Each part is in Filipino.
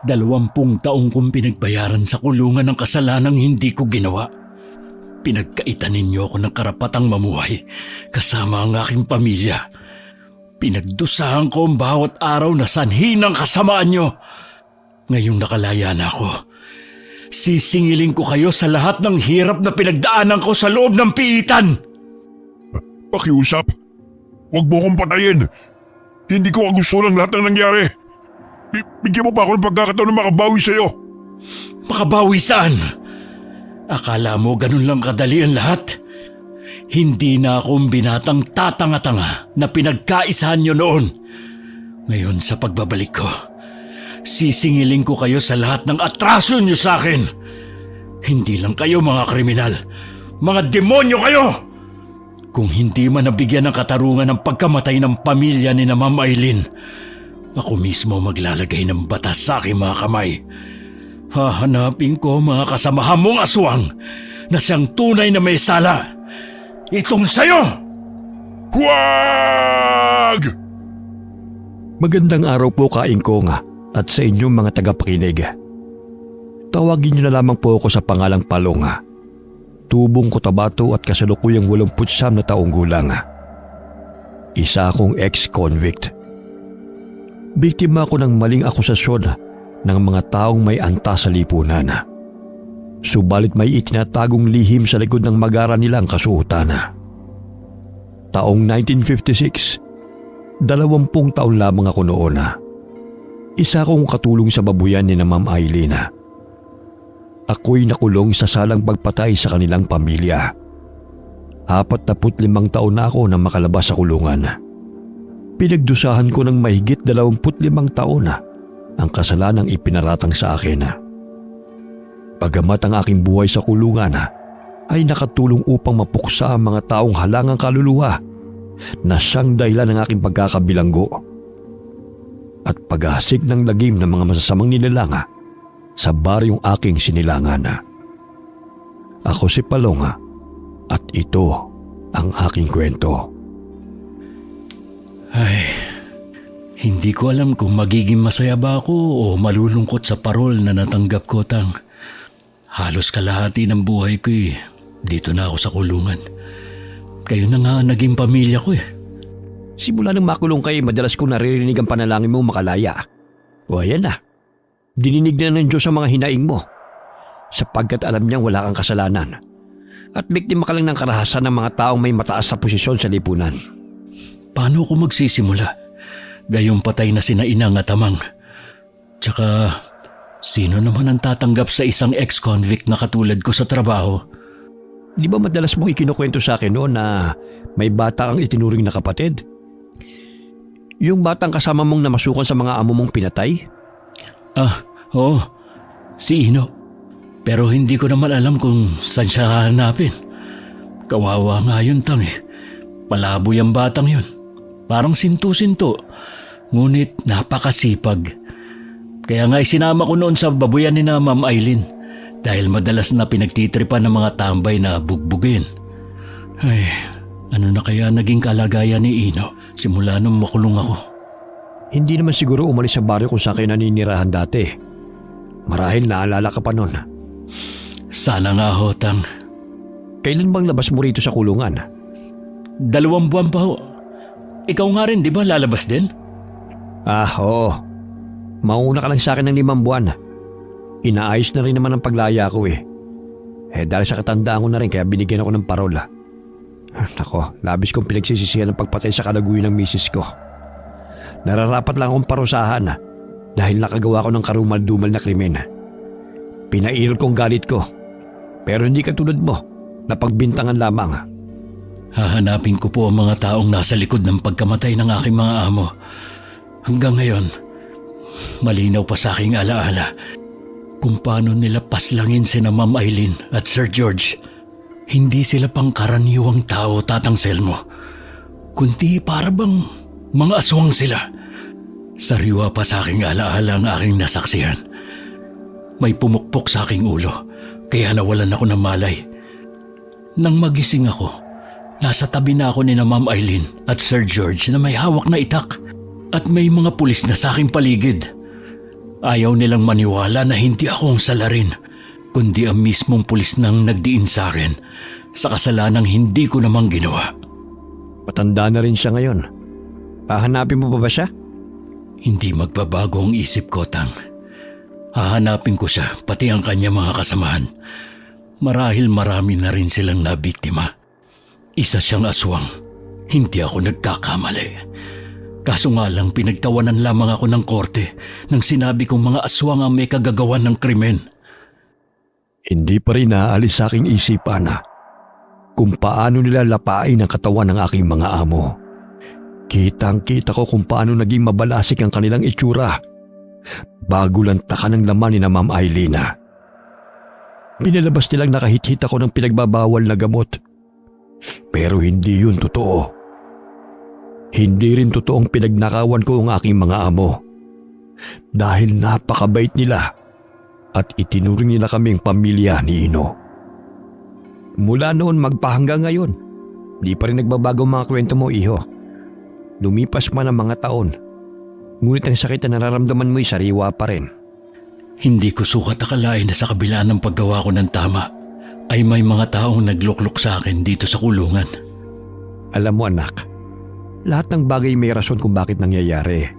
20 taong kong pinagbayaran sa kulungan ng kasalanang hindi ko ginawa. Pinagkaitan ninyo ako ng karapatang mamuhay kasama ang aking pamilya. Pinagdusahan ko ang bawat araw na sanhi ng kasamaan nyo. Ngayong nakalaya na ako, sisingilin ko kayo sa lahat ng hirap na pinagdaanan ko sa loob ng piitan. Pakiusap. Huwag mo kong patayin. Hindi ko gusto ng lahat ng nangyari. Bigyan mo pa ako ng pagkakataon na makabawi sa'yo. Makabawi saan? Akala mo ganun lang kadali ang lahat? Hindi na akong binatang tatanga-tanga na pinagkaisahan nyo noon. Ngayon sa pagbabalik ko, sisingilin ko kayo sa lahat ng atraso nyo sa akin. Hindi lang kayo mga kriminal. Mga demonyo kayo! Kung hindi man nabigyan ng katarungan ng pagkamatay ng pamilya ni na Ma'am Eileen, ako mismo maglalagay ng batas sa aking mga kamay. Hahanapin ko mga kasamahan mong aswang na siyang tunay na may sala. Itong sayo! Huwag! Magandang araw po Kaingkong at sa inyong mga tagapakinig. Tawagin niyo na lamang po ako sa pangalang Palong. Tubong Cotabato at kasalukuyang 89 na taong gulang. Isa akong ex-convict. Biktima ako ng maling akusasyon ng mga taong may antas sa lipunan. Subalit may itinatagong lihim sa likod ng magara nilang kasuotan. Taong 1956, 20 taon lamang ako noon. Isa akong katulong sa babuyan ni na Ma'am Eileen. Ako'y nakulong sa salang pagpatay sa kanilang pamilya. 45 taon na ako nang makalabas sa kulungan. Pinagdusahan ko ng mahigit 25 taon ang kasalanang ipinaratang sa akin. Bagamat ang aking buhay sa kulungan ay nakatulong upang mapuksa ang mga taong halangang kaluluwa na siyang dahilan ng aking pagkakabilanggo at paghasik ng lagim ng mga masasamang nilalang sa baryong aking sinilangan. Ako si Palong at ito ang aking kwento. Ay, hindi ko alam kung magiging masaya ba ako o malulungkot sa parol na natanggap ko, Tang. Halos kalahati ng buhay ko dito na ako sa kulungan. Kayo na nga naging pamilya ko . Simula nang makulong kayo, madalas kong naririnig ang panalangin mo makalaya. O ayan na. Dininig na ng Diyos ang mga hinaing mo sapagkat alam niyang wala kang kasalanan at biktima ka lang ng karahasan ng mga taong may mataas na posisyon sa lipunan. Paano ko magsisimula? Gayong patay na sina Inang at Amang. Tsaka, sino naman ang tatanggap sa isang ex-convict na katulad ko sa trabaho? Di ba madalas mong ikinukwento sa akin noon na may bata kang itinuring na kapatid? Yung batang kasama mong namasukan sa mga amo mong pinatay? Oo. Si Ino. Pero hindi ko naman alam kung saan siya hanapin. Kawawa nga yun, Tang . Palaboy ang batang yun. Parang sinto-sinto. Ngunit napakasipag. Kaya nga isinama ko noon sa babuyan ni na Ma'am Eileen dahil madalas na pinagtitripan ng mga tambay na bugbugin. Ay, ano na kaya naging kalagayan ni Ino simula nung makulong ako? Hindi naman siguro umalis sa baryo kung saan kayo naninirahan dati. Marahil naalala ka pa nun. Sana nga ho, Tang. Kailan bang labas mo rito sa kulungan? 2 buwan pa ho. Ikaw nga rin, di ba lalabas din? Oo. Mauna ka lang sa akin ng 5 buwan. Inaayos na rin naman ang paglaya ko . Dahil sa katandaan ko na rin kaya binigyan ako ng parola. Nako, labis kong pinagsisisihan ng pagpatay sa kalaguyan ng misis ko. Nararapat lang akong parusahan dahil nakagawa ko ng karumal-dumal na krimen. Pinairol kong galit ko. Pero hindi katulad mo na pagbintangan lamang. Hahanapin ko po ang mga taong nasa likod ng pagkamatay ng aking mga amo. Hanggang ngayon, malinaw pa sa aking alaala kung paano nila paslangin sina Ma'am Eileen at Sir George. Hindi sila pangkaraniwang tao, Tatang Selmo. Kundi para bang mga aswang sila. Sariwa pa sa aking alaala ang aking nasaksihan. May pumukpok sa aking ulo, kaya nawalan ako ng malay. Nang magising ako, nasa tabi na ako ni na Ma'am Eileen at Sir George na may hawak na itak at may mga pulis na sa aking paligid. Ayaw nilang maniwala na hindi ako ang salarin, kundi ang mismong pulis nang nagdiin sa akin sa kasalanang hindi ko namang ginawa. Matanda na rin siya ngayon. Hahanapin mo pa ba siya? Hindi magbabago ang isip ko, Tang. Hahanapin ko siya, pati ang kanya mga kasamahan. Marahil marami na rin silang nabiktima. Isa siyang aswang. Hindi ako nagkakamali. Kaso nga lang pinagtawanan lamang ako ng korte nang sinabi kong mga aswang ang may kagagawan ng krimen. Hindi pa rin naaalis sa aking isipan kung paano nila lapain ang katawan ng aking mga amo. Kitang-kita ko kung paano naging mabalasik ang kanilang itsura bago lantakan ng laman ni na Ma'am Eileen. Pinalabas nilang nakahit-hit ako ng pinagbabawal na gamot. Pero hindi yun totoo. Hindi rin totoong pinagnakawan ko ang aking mga amo. Dahil napakabait nila at itinuring nila kaming pamilya ni Ino. Mula noon magpahanggang ngayon, di pa rin nagbabago ang mga kwento mo, iho. Lumipas man ang mga taon, ngunit ang sakit na nararamdaman mo'y sariwa pa rin. Hindi ko sukat akalain na sa kabila ng paggawa ko ng tama ay may mga taong nagluklok sa akin dito sa kulungan. Alam mo anak, lahat ng bagay may rason kung bakit nangyayari.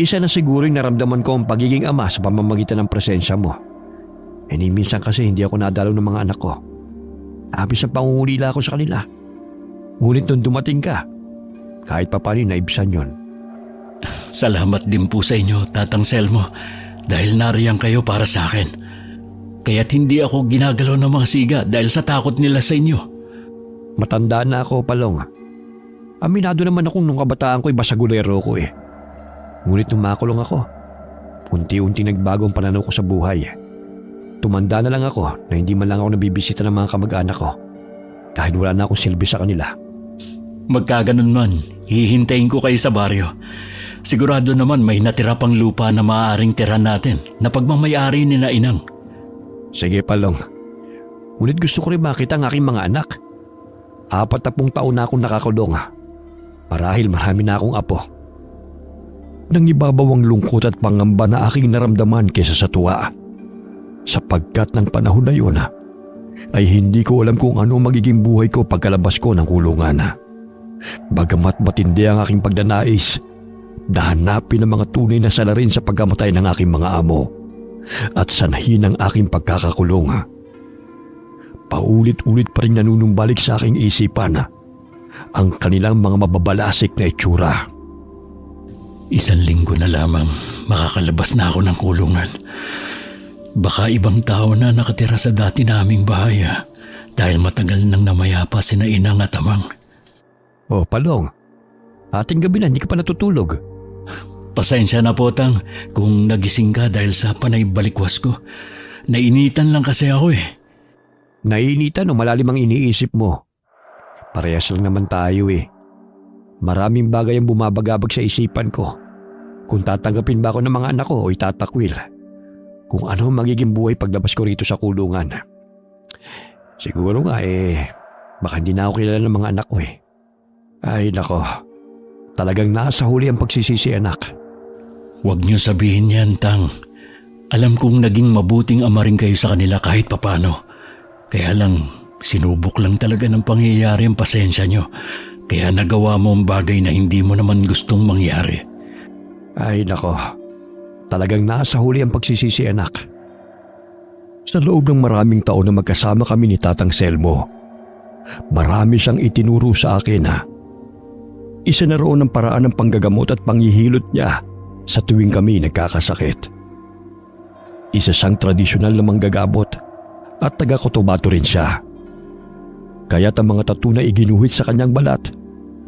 Isa na siguro yung naramdaman ko ang pagiging ama sa pamamagitan ng presensya mo. Minsan kasi hindi ako nadalaw ng mga anak ko. Abis ang pangungulila ako sa kanila. Ngunit nung dumating ka, kahit pa paano naibsan yon. Salamat din po sa inyo, Tatang Selmo, dahil nariyan kayo para sa akin. Kaya't hindi ako ginagalaw ng mga siga dahil sa takot nila sa inyo. Matanda na ako, Palong. Aminado naman akong nung kabataan ko'y basagulero ko eh. Ngunit nung makulong ako, unti-unti nagbago ang pananaw ko sa buhay. Tumanda na lang ako na hindi man lang ako nabibisita ng mga kamag-anak ko dahil wala na akong silbi sa kanila. Magkaganon man, hihintayin ko kayo sa baryo. Sigurado naman may natira pang lupa na maaaring tira natin na pagmamayari ni na Inang. Sige, Palong. Ngunit gusto ko rin makita ang aking mga anak. 40 taon na akong nakakulong. Marahil marami na akong apo. Nangibabaw ang lungkot at pangamba na aking naramdaman kaysa sa tuwa. Sapagkat ng panahon na yun ay hindi ko alam kung ano magiging buhay ko pagkalabas ko ng kulungan. Bagamat matindi ang aking pagdanais na hanapin ang mga tunay na salarin sa pagkamatay ng aking mga amo at sanhin ang aking pagkakakulong. Paulit-ulit pa rin nanunumbalik sa aking isipan ang kanilang mga mababalasik na itsura. 1 linggo na lamang makakalabas na ako ng kulungan. Baka ibang tao na nakatira sa dati naming bahay dahil matagal nang namayapa sina Inang at Amang. Oh, Palong, ating gabi na hindi ka pa natutulog. Pasensya na po, Tang, kung nagising ka dahil sa panay balikwas ko. Nainitan lang kasi ako eh. Nainitan o malalim ang iniisip mo? Parehas lang naman tayo eh. Maraming bagay ang bumabagabag sa isipan ko. Kung tatanggapin ba ako ng mga anak ko o itatakwil. Kung ano magiging buhay paglabas ko rito sa kulungan. Siguro nga baka hindi na ako kilala ng mga anak ko eh. Ay nako, talagang nasa huli ang pagsisisi anak. Huwag niyo sabihin yan, Tang. Alam kong naging mabuting ama rin kayo sa kanila kahit papano. Kaya lang, sinubok lang talaga ng pangyayari ang pasensya niyo. Kaya nagawa mo ang bagay na hindi mo naman gustong mangyari. Ay nako, talagang nasa huli ang pagsisisi anak. Sa loob ng maraming taon na magkasama kami ni Tatang Selmo, marami siyang itinuro sa akin. Isa na roon ang paraan ng panggagamot at panghihilot niya sa tuwing kami nagkakasakit. Isa siyang tradisyonal na manggagamot at taga-Cotabato rin siya. Kaya't ang mga tattoo na iginuhit sa kanyang balat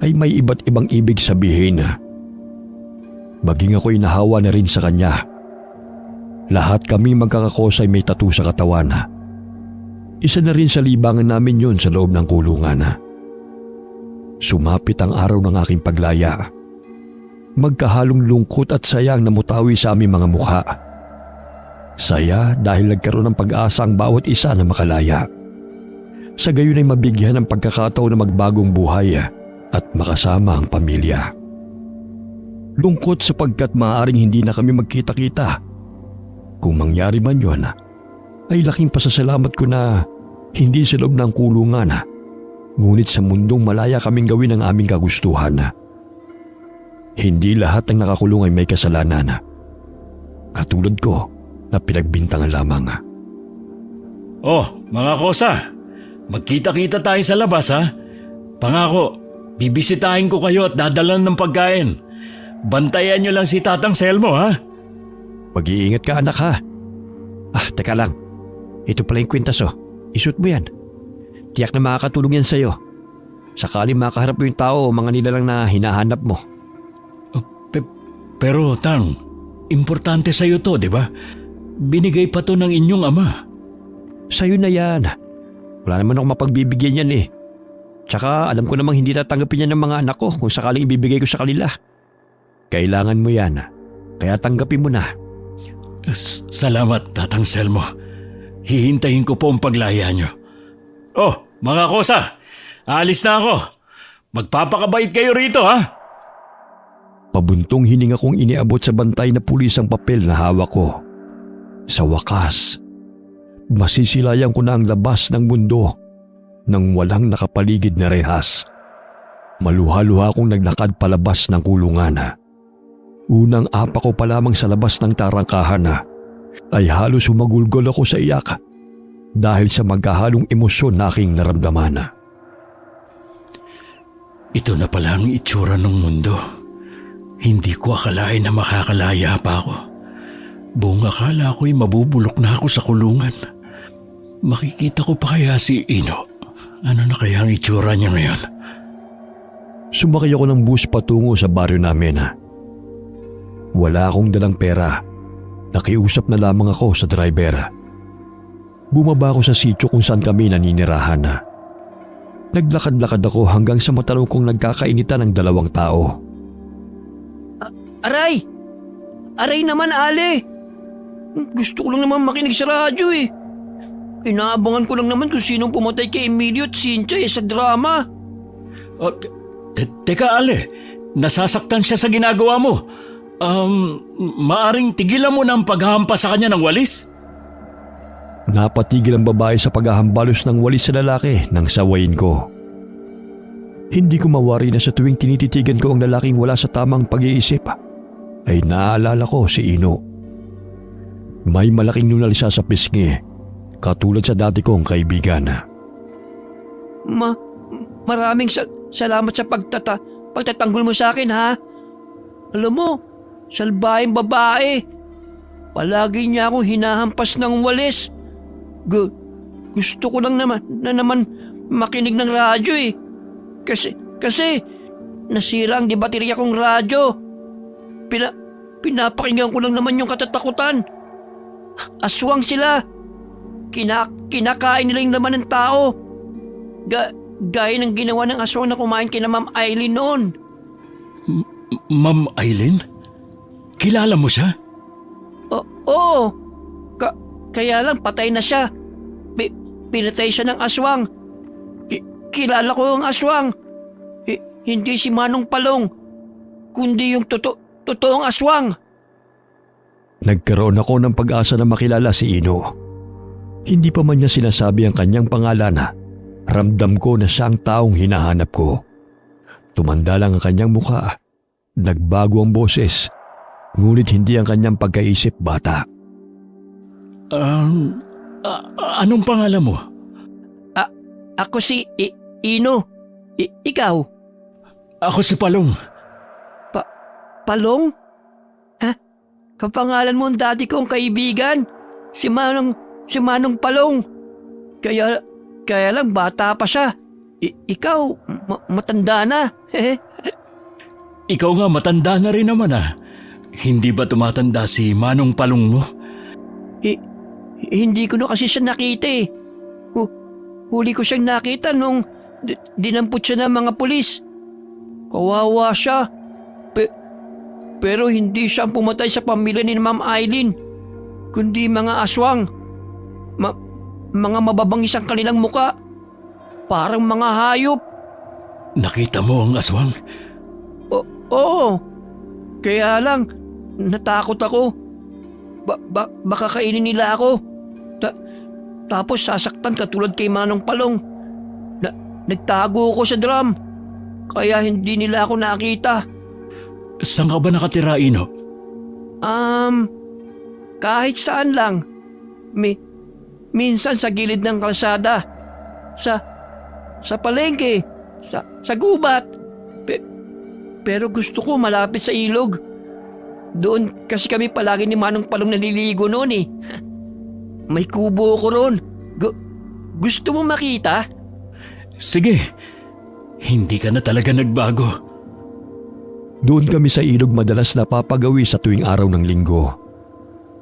ay may iba't ibang ibig sabihin. Maging ako'y nahawa na rin sa kanya. Lahat kami magkakakosay may tattoo sa katawan. Isa na rin sa libangan namin yun sa loob ng kulungan. Sumapit ang araw ng aking paglaya. Magkahalong lungkot at sayang na mutawi sa aming mga mukha. Saya dahil nagkaroon ng pag-asa ang bawat isa na makalaya. Sa gayon ay mabigyan ng pagkakataon na magbagong buhay at makasama ang pamilya. Lungkot sapagkat maaaring hindi na kami magkita-kita Kung mangyari man yun, ay laking pasasalamat ko na hindi sa loob ng kulungan. Ngunit sa mundong malaya kaming gawin ang aming kagustuhan. Hindi lahat ng nakakulong ay may kasalanan. Katulad ko na pinagbintangan lamang. Oh, mga kosa, magkita-kita tayo sa labas ha. Pangako, bibisitahin ko kayo at dadalan ng pagkain. Bantayan nyo lang si Tatang Selmo ha. Mag-iingat ka anak ha. Teka lang. Ito pala yung kwintas oh. Isuot mo yan. Tiyak na makakatulong yan sa'yo. Sakali makaharap mo yung tao o mga nilalang na hinahanap mo. Pero Tang, importante sa'yo to, di ba? Binigay pa to ng inyong ama. Sa'yo na yan. Wala naman ako mapagbibigyan yan eh. Tsaka alam ko namang hindi tatanggapin yan ng mga anak ko kung sakaling ibibigay ko sa kanila. Kailangan mo yan. Kaya tanggapin mo na. Salamat, Tatang Selmo. Hihintayin ko po ang paglaya nyo. Oh, mga kosa, aalis na ako. Magpapakabait kayo rito ha. Pabuntong hininga kong iniabot sa bantay na pulis ang papel na hawak ko. Sa wakas, masisilayan ko na ang labas ng mundo nang walang nakapaligid na rehas. Maluha-luha akong naglakad palabas ng kulungan. Unang apa ko pa lamang sa labas ng tarangkahan ay halos humagulgol ako sa iyak dahil sa magkahalong emosyon na aking naramdaman. Ito na pala ang itsura ng mundo. Hindi ko akalain na makakalaya pa ako. Buong akala ko'y mabubulok na ako sa kulungan. Makikita ko pa kaya si Ino? Ano na kaya ang itsura niya ngayon? Sumakay ako ng bus patungo sa baryo namin. Wala akong dalang pera. Nakiusap na lamang ako sa driver. Bumaba ako sa sitio kung saan kami naninirahan. Naglakad-lakad ako hanggang sa matanong kong nagkakainitan ng dalawang tao. Aray! Aray naman, Ale! Gusto ko lang naman makinig sa radyo eh. Inaabangan ko lang naman kung sinong pumatay kay Emilio at Cynthia sa drama. Teka Ale, nasasaktan siya sa ginagawa mo. Maaring tigilan mo na ang paghahampas sa kanya ng walis? Napatigil ang babae sa paghahambalos ng walis sa lalaki nang sawayin ko. Hindi ko mawari na sa tuwing tinititigan ko ang lalaking wala sa tamang pag-iisip, ay naaalala ko si Ino. May malaking nunalisa sa pisngi, katulad sa dati kong kaibigan. Maraming salamat sa pagtatanggol mo sa akin ha. Alam mo, salbahing babae. Palagi niya akong hinahampas ng walis. Gusto ko lang naman makinig ng radyo eh. Kasi nasira ang baterya kong radyo. Pinapakinggan ko lang naman yung katatakutan. Aswang sila. Kinakain nila yung laman ng tao. Gaya ng ginawa ng aswang na kumain kina Ma'am Eileen noon. Ma'am Eileen? Kilala mo siya? Oo. Kaya lang patay na siya. Pinatay siya ng aswang. Kilala ko ang aswang. Hindi si Manong Palong, kundi yung totoong aswang. Nagkaroon ako ng pag-asa na makilala si Ino. Hindi pa man niya sinasabi ang kanyang pangalan, ramdam ko na siya ang taong hinahanap ko. Tumanda lang ang kanyang mukha, nagbago ang boses, ngunit hindi ang kanyang pagkaisip bata. Anong pangalan mo? Ako si Ino. Ikaw? Ako si Palong. Palong? Kapangalan mo ang dati kong kaibigan. Si Manong Palong. Kaya lang bata pa siya. Ikaw, matanda na. Ikaw nga matanda na rin naman ah. Hindi ba tumatanda si Manong Palong mo? Hindi ko na kasi siya nakita eh. Huli ko siyang nakita nung dinampot siya ng mga pulis. Kawawa siya. Pero hindi siya ang pumatay sa pamilya ni Ma'am Eileen, kundi mga aswang. Mga mababangis ang kanilang muka. Parang mga hayop. Nakita mo ang aswang? Oo. Kaya lang, natakot ako. baka kainin nila ako. Tapos sasaktan katulad kay Manong Palong. Nagtago ako sa drum. Kaya hindi nila ako nakita. Saan ka ba nakatira, Ino? Kahit saan lang. Minsan sa gilid ng kalsada. Sa palengke. Sa gubat. Pero gusto ko malapit sa ilog. Doon kasi kami palagi ni Manong Palong naliligo noon eh. May kubo ko ron. Gusto mo makita? Sige, hindi ka na talaga nagbago. Doon kami sa ilog madalas napapagawi sa tuwing araw ng linggo.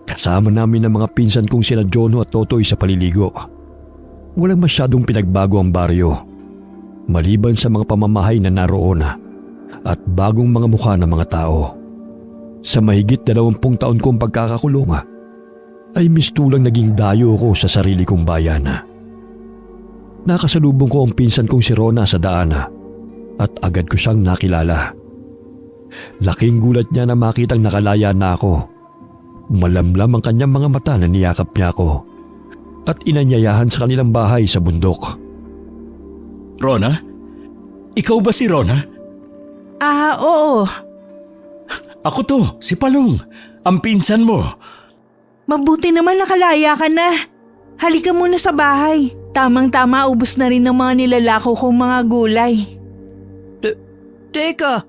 Kasama namin ang mga pinsan kong sina Jono at Totoy sa paliligo. Walang masyadong pinagbago ang baryo, maliban sa mga pamamahay na naroon at bagong mga mukha ng mga tao. Sa mahigit 20 taon kong pagkakakulong, ay mistulang naging dayo ko sa sarili kong bayan. Nakasalubong ko ang pinsan kong si Rona sa daan at agad ko siyang nakilala. Laking gulat niya na makitang nakalaya na ako. Malamlam ang kanyang mga mata na niyakap niya ako at inanyayahan sa kanilang bahay sa bundok. Rona? Ikaw ba si Rona? Oo. Ako to, si Palong, ang pinsan mo. Mabuti naman nakalaya ka na. Halika muna sa bahay. Tamang-tama, ubos na rin ng mga nilalako kong mga gulay. Teka.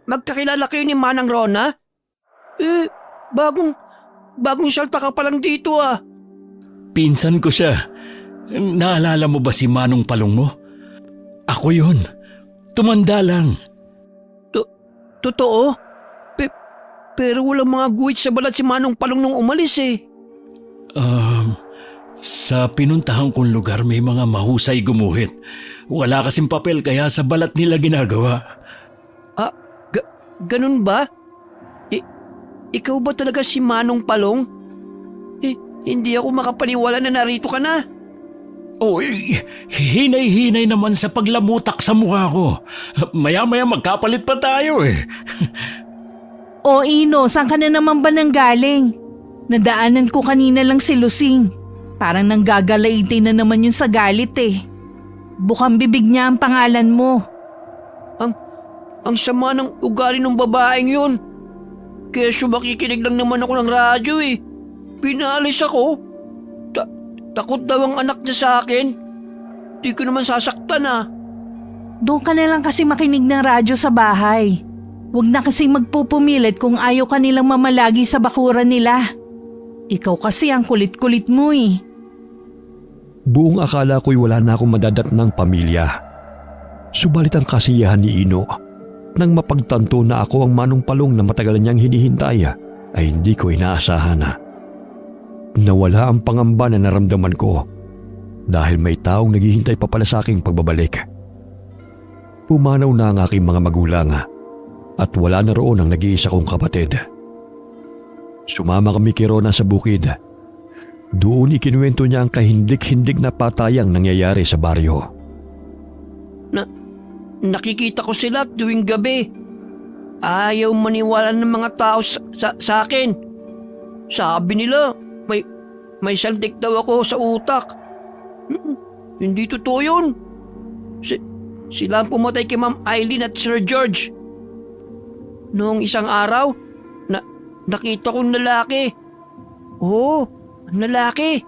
Magkakilala kayo ni Manang Rona? Bagong syalta ka pa lang dito ah. Pinsan ko siya. Naalala mo ba si Manong Palong mo? Ako yun. Tumanda lang. Totoo? Pero walang mga guhit sa balat si Manong Palong nung umalis eh. Sa pinuntahan kong lugar may mga mahusay gumuhit. Wala kasing papel kaya sa balat nila ginagawa. Ganun ba? Ikaw ba talaga si Manong Palong? Hindi ako makapaniwala na narito ka na. Hinay-hinay naman sa paglamutak sa mukha ko. Maya-maya magkapalit pa tayo eh. O Ino, saan ka na naman ba nanggaling? Nadaanan ko kanina lang si Lusing. Parang nanggagalaiti na naman yun sa galit eh. Bukang bibig niya ang pangalan mo. Ang sama ng ugali ng babaeng yun. Kesyo makikinig lang naman ako ng radyo eh. Pinalis ako. Takot daw ang anak niya sa akin. Di ko naman sasaktan ah. Doon ka na lang kasi makinig ng radyo sa bahay. Huwag na kasi magpupumilit kung ayaw ka nilang mamalagi sa bakuran nila. Ikaw kasi ang kulit-kulit mo eh. Buong akala ko'y wala na akong madadatnang pamilya. Subalit ang kasiyahan ni Ino nang mapagtanto na ako ang Manong Palong na matagal niyang hinihintay ay hindi ko inaasahan. Nawala ang pangamba na naramdaman ko dahil may taong naghihintay pa pala sa aking pagbabalik. Pumanaw na ang aking mga magulang at wala na roon ang nag-iisa kong kapatid. Sumama kami kay Rona sa bukid. Doon ikinuwento niya ang kahindik-hindik na patayang nangyayari sa baryo. Nakikita ko sila tuwing gabi. Ayaw maniwala ng mga tao sa akin. Sabi nila, may saldik daw ako sa utak. Hindi totoo yun. Sila ang pumatay kay Ma'am Eileen at Sir George. Noong isang araw, nakita kong lalaki. Oo, lalaki.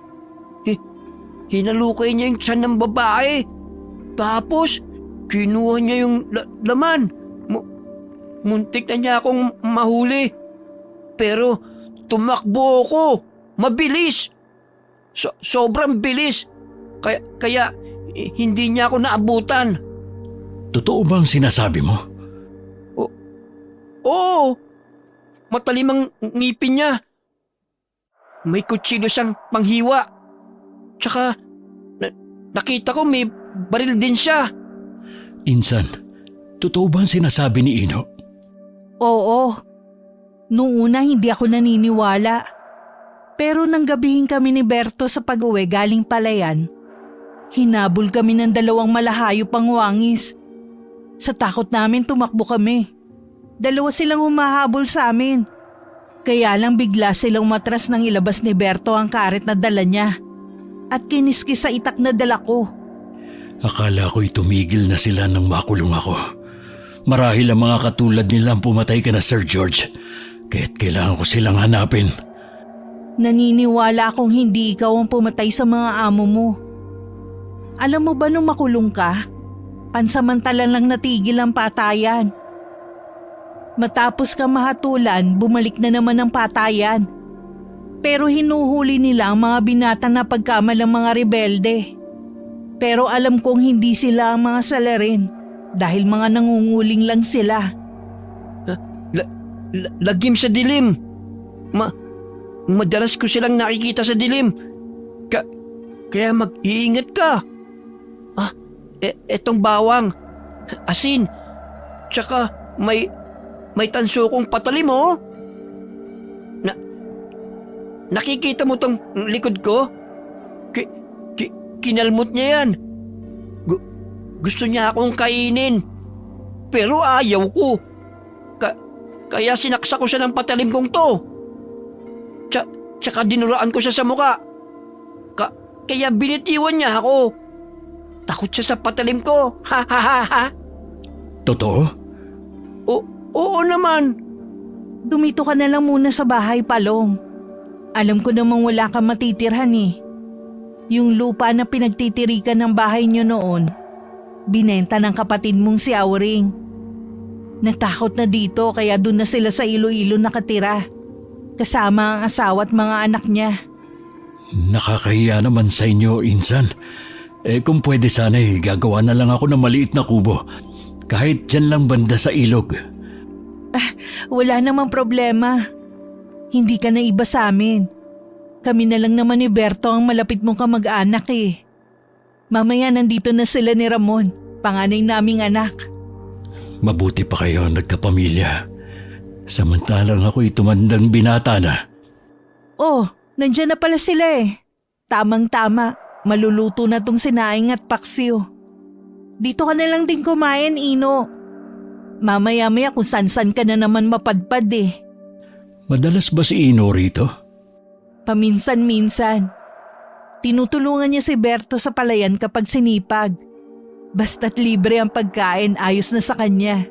Hinalukay niya yung tiyan ng babae. Tapos, kinuha niya yung laman. Muntik na niya akong mahuli. Pero, tumakbo ako. Mabilis. Sobrang bilis. Kaya hindi niya ako naabutan. Totoo bang sinasabi mo? Oo. Matalim ang ngipin niya. May kutsilyo siyang panghiwa. Tsaka, nakita ko may baril din siya. Insan, totoo bang sinasabi ni Ino? Oo. Noong una hindi ako naniniwala. Pero nang gabihin kami ni Berto sa pag-uwi galing palayan, hinabol kami ng 2 malahayo pang wangis. Sa takot namin tumakbo kami. 2 silang humahabol sa amin. Kaya lang bigla silang umatras nang ilabas ni Berto ang karet na dala niya at kiniskis sa itak na dala ko. Akala ko'y tumigil na sila nang makulong ako. Marahil ang mga katulad nila ang pumatay ka na, Sir George. Kaya't kailangan ko silang hanapin. Naniniwala akong hindi ikaw ang pumatay sa mga amo mo. Alam mo ba nung makulong ka, pansamantala lang natigil ang patayan. Matapos ka mahatulan, bumalik na naman ang patayan. Pero hinuhuli nila ang mga binata na pagkamalang mga rebelde. Pero alam kong hindi sila ang mga salarin dahil mga nangunguling lang sila. Lagim sa dilim. Madalas ko silang nakikita sa dilim. Kaya mag-iingat ka. Etong bawang, asin, tsaka may tanso kong patalim oh. Nakikita mo tong likod ko? Kinalmot niya yan. Gusto niya akong kainin. Pero ayaw ko. Kaya sinaksa ko siya ng patalim kong to. Tsaka dinuraan ko siya sa muka. Kaya binitiwan niya ako. Takot siya sa patalim ko. Ha ha ha ha. Totoo? Oo naman. Dumito ka na lang muna sa bahay, Palong. Alam ko namang wala kang matitirhan eh. Yung lupa na pinagtitirikan ng bahay niyo noon, binenta ng kapatid mong si Auring. Natakot na dito kaya doon na sila sa Iloilo nakatira. Kasama ang asawa at mga anak niya. Nakakahiya naman sa inyo, Insan. Kung pwede sana gagawa na lang ako ng maliit na kubo. Kahit dyan lang banda sa ilog. Wala namang problema. Hindi ka na iba sa amin. Kami na lang naman ni Berto ang malapit mong kamag-anak eh. Mamaya nandito na sila ni Ramon, panganay naming anak. Mabuti pa kayo nagkapamilya. Samantalang ako'y tumandang binata na. Oh, nandyan na pala sila eh. Tamang-tama, maluluto na tong sinaing at paksiw. Dito ka na lang din kumain, Ino. Mamaya-maya kung san-san ka na naman mapadpad eh. Madalas ba si Ino rito? Paminsan-minsan. Tinutulungan niya si Berto sa palayan kapag sinipag. Basta't libre ang pagkain, ayos na sa kanya.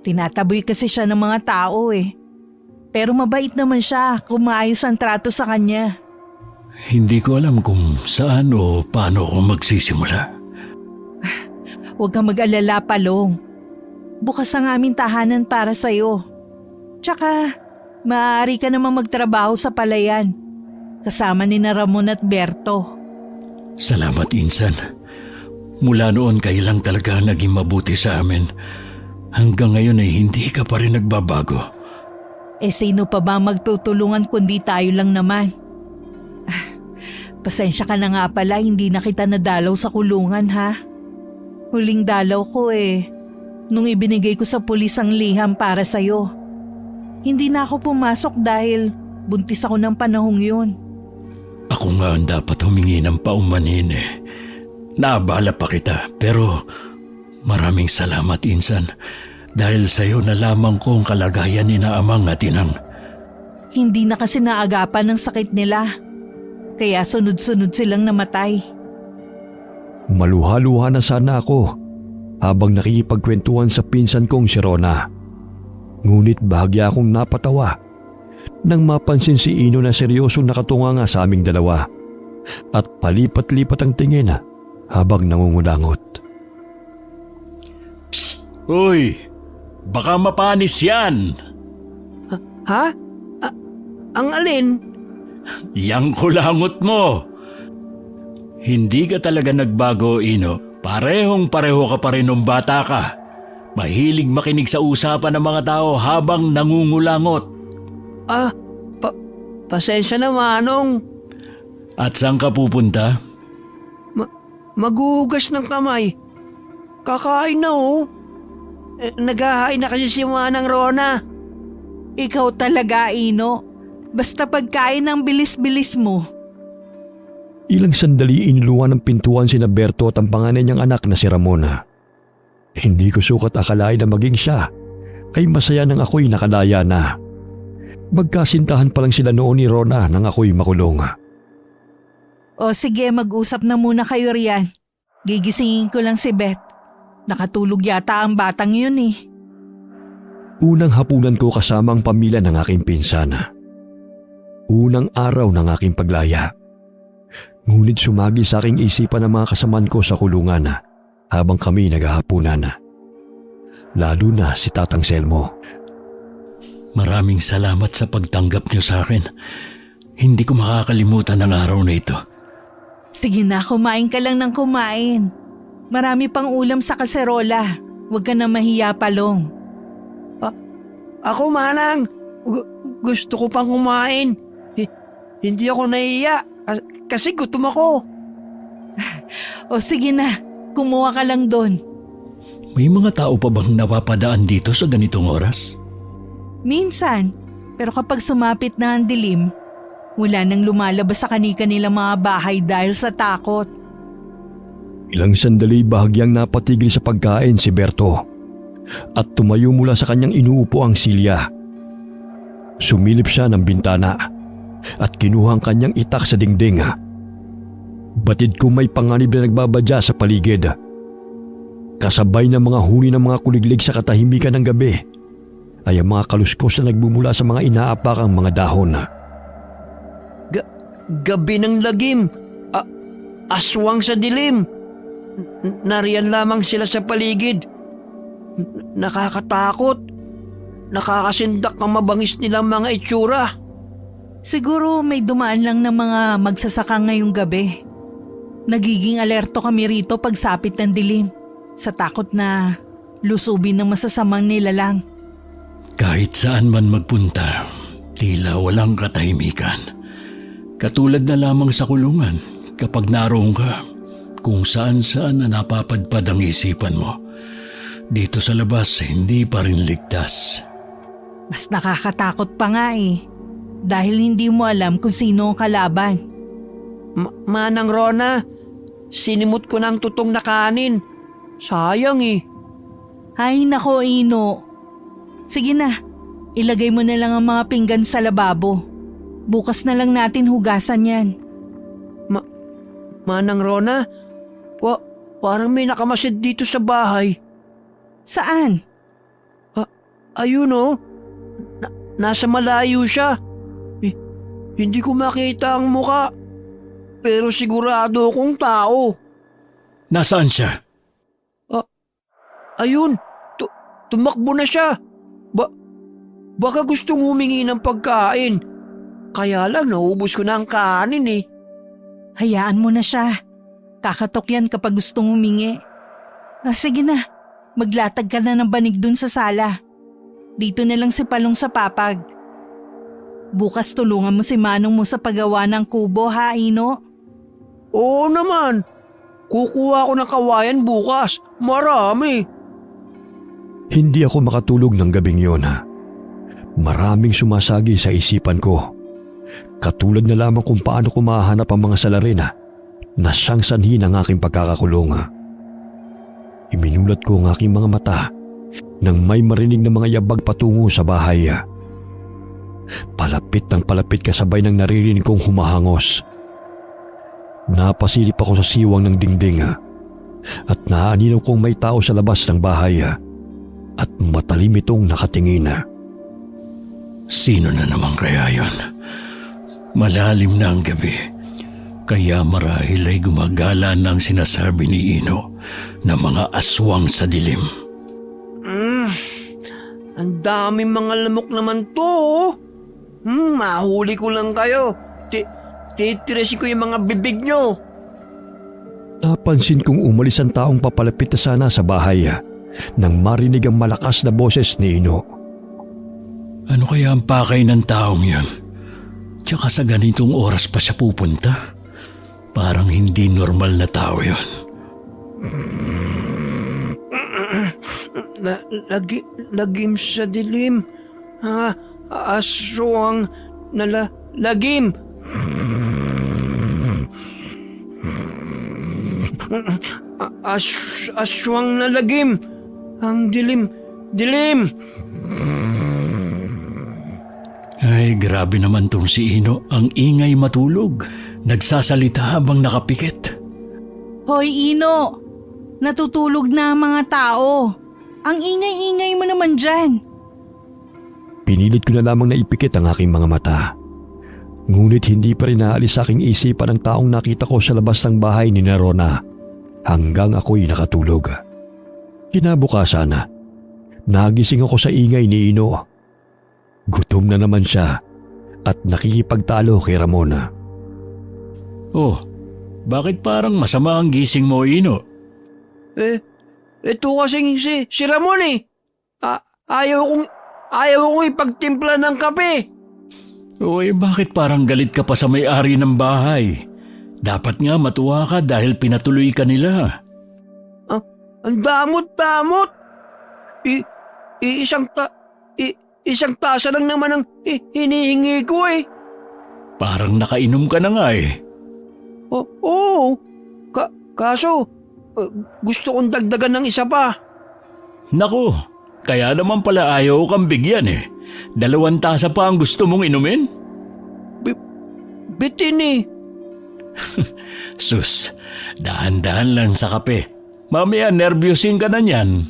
Tinataboy kasi siya ng mga tao eh. Pero mabait naman siya kung maayos ang trato sa kanya. Hindi ko alam kung saan o paano ako magsisimula. Huwag kang mag-alala, Palong. Bukas ang aming tahanan para sa'yo. Tsaka, maaari ka namang magtrabaho sa palayan. Kasama ni na Ramon at Berto. Salamat, Insan. Mula noon kayo lang talaga naging mabuti sa amin. Hanggang ngayon ay hindi ka pa rin nagbabago. Sino pa ba magtutulungan kundi tayo lang naman? Pasensya ka na nga pala, hindi na kita nadalaw sa kulungan ha. Huling dalaw ko nung ibinigay ko sa pulis ang liham para sa'yo. Hindi na ako pumasok dahil buntis ako ng panahong yun. Ako nga ang dapat humingi ng paumanhin Naabala pa kita pero maraming salamat, Insan. Dahil sa'yo nalaman ko ang kalagayan ni na amang at inang. Hindi na kasi naagapan ng sakit nila. Kaya sunod-sunod silang namatay. Maluha-luha na sana ako habang nakikipagkwentuhan sa pinsan kong si Rona. Ngunit bahagya akong napatawa nang mapansin si Ino na seryosong nakatunga nga sa aming dalawa at palipat-lipat ang tingin habang nangungulangot. Psst! Uy! Baka mapanis yan! Ha? Ang alin? Yang kulangot mo! Hindi ka talaga nagbago, Ino. Parehong-pareho ka pa rin nung bata ka. Mahilig makinig sa usapan ng mga tao habang nangungulangot. Pasensya na, Manong. At saan ka pupunta? Maghuhugas ng kamay. Kakain na naghahain na kasi si Manang Rona. Ikaw talaga, Ino. Basta pagkain ang bilis-bilis mo. Ilang sandali iniluwan ng pintuan sina Berto at ang panganay niyang anak na si Ramona. Hindi ko sukat akalain na maging siya ay masaya nang ako'y nakalaya na. Magkasintahan pa lang sila noon ni Rona nang ako'y makulong. O sige, mag-usap na muna kayo riyan. Gigisingin ko lang si Beth. Nakatulog yata ang batang yun eh. Unang hapunan ko kasama ang pamilya ng aking pinsana. Unang araw ng aking paglaya. Ngunit sumagi sa aking isipan ng mga kasamaan ko sa kulungan habang kami naghahapunan. Lalo na si Tatang Selmo. Maraming salamat sa pagtanggap niyo sa akin. Hindi ko makakalimutan ang araw na ito. Sige na, kumain ka lang ng kumain. Marami pang ulam sa kaserola. Huwag ka na mahiya, Palong. Ako, Manang. Gusto ko pang kumain. Hindi ako nahiya kasi gutom ako. O sige na, kumuha ka lang doon. May mga tao pa bang napapadaan dito sa ganitong oras? Minsan, pero kapag sumapit na ang dilim, wala nang lumalabas sa kani-kanilang mga bahay dahil sa takot. Ilang sandali bahagyang napatigil sa pagkain si Berto at tumayo mula sa kanyang inuupo ang silya. Sumilip siya ng bintana at kinuha ang kanyang itak sa dingding. Batid ko may panganib na nagbabadya sa paligid. Kasabay ng mga huni ng mga kuliglig sa katahimikan ng gabi ay ang mga kaluskos na nagbumula sa mga inaapakang mga dahon. Gabi ng lagim. Aswang sa dilim. Nariyan lamang sila sa paligid. Nakakatakot. Nakakasindak ang mabangis nilang mga itsura. Siguro may dumaan lang ng mga magsasaka ngayong gabi. Nagiging alerto kami rito pagsapit ng dilim sa takot na lusubin ng masasamang nilalang. Kahit saan man magpunta, tila walang katahimikan. Katulad na lamang sa kulungan kapag naroon ka, kung saan-saan na napapadpad ang isipan mo. Dito sa labas, hindi pa rin ligtas. Mas nakakatakot pa nga eh. Dahil hindi mo alam kung sino ang kalaban. Manang Rona, sinimot ko ng tutong na kanin. Sayang eh. Ay nako, Ino. Sige na, ilagay mo na lang ang mga pinggan sa lababo. Bukas na lang natin hugasan yan. Manang Rona, parang may nakamasid dito sa bahay. Saan? Ayun oh. Nasa malayo siya. Hindi ko makita ang muka. Pero sigurado akong tao. Nasaan siya? Ayun, tumakbo na siya. Baka gustong humingi ng pagkain. Kaya lang naubos ko na ang kanin eh. Hayaan mo na siya. Kakatok yan kapag gustong humingi. Sige na, maglatag ka na ng banig dun sa sala. Dito na lang si Palong sa papag. Bukas tulungan mo si Manong mo sa paggawa ng kubo, ha, Ino? Oo naman. Kukuha ko ng kawayan bukas. Marami. Hindi ako makatulog ng gabing yon. Maraming sumasagi sa isipan ko. Katulad na lamang kung paano ko mahanap ang mga salarin na siyang sanhi ng aking pagkakakulong. Iminulat ko ang aking mga mata nang may marinig na mga yabag patungo sa bahay. Palapit ng palapit kasabay ng naririnig kong humahangos. Napasilip ako sa siwang ng dingding at naaninaw kong may tao sa labas ng bahay at matalim itong nakatingin. Sino na naman kaya yon? Malalim na ang gabi, kaya marahil ay gumagala ng sinasabi ni Ino na mga aswang sa dilim. Ang daming mga lamok naman to. Mahuli ko lang kayo. Titirasin ko yung mga bibig nyo. Napansin kong umalis ang taong papalapit na sana sa bahay nang marinig ang malakas na boses ni Ino. Ano kaya ang pakay ng taong yon? Tsaka sa ganitong oras pa siya pupunta? Parang hindi normal na tao yon. Lagim sa dilim. Aswang na lagim. Aswang na lagim. Ang dilim. Ay, grabe naman tong si Ino. Ang ingay matulog. Nagsasalita habang nakapikit. Hoy Ino, natutulog na ang mga tao. Ang ingay-ingay mo naman dyan. Pinilit ko na lamang na ipikit ang aking mga mata. Ngunit hindi pa rin naalis sa aking isipan ang taong nakita ko sa labas ng bahay ni Nerona hanggang ako'y nakatulog. Kinabukasan, nagising ako sa ingay ni Ino. Gutom na naman siya at nakikipagtalo kay Ramona. Oh, bakit parang masama ang gising mo, Ino? Ito kasing si Ramon eh. Ayaw kong ipagtimpla ng kape. Uy, bakit parang galit ka pa sa may-ari ng bahay? Dapat nga matuwa ka dahil pinatuloy ka nila. Ang damot-damot. Isang tasa lang naman ang hinihingi ko eh. Parang nakainom ka na nga eh. Oo. Kaso, gusto kong dagdagan ng isa pa. Naku, kaya naman pala ayaw kang bigyan eh. 2 tasa pa ang gusto mong inumin? Bitin eh. Sus, dahan-dahan lang sa kape. Mamaya nervyusin ka na niyan.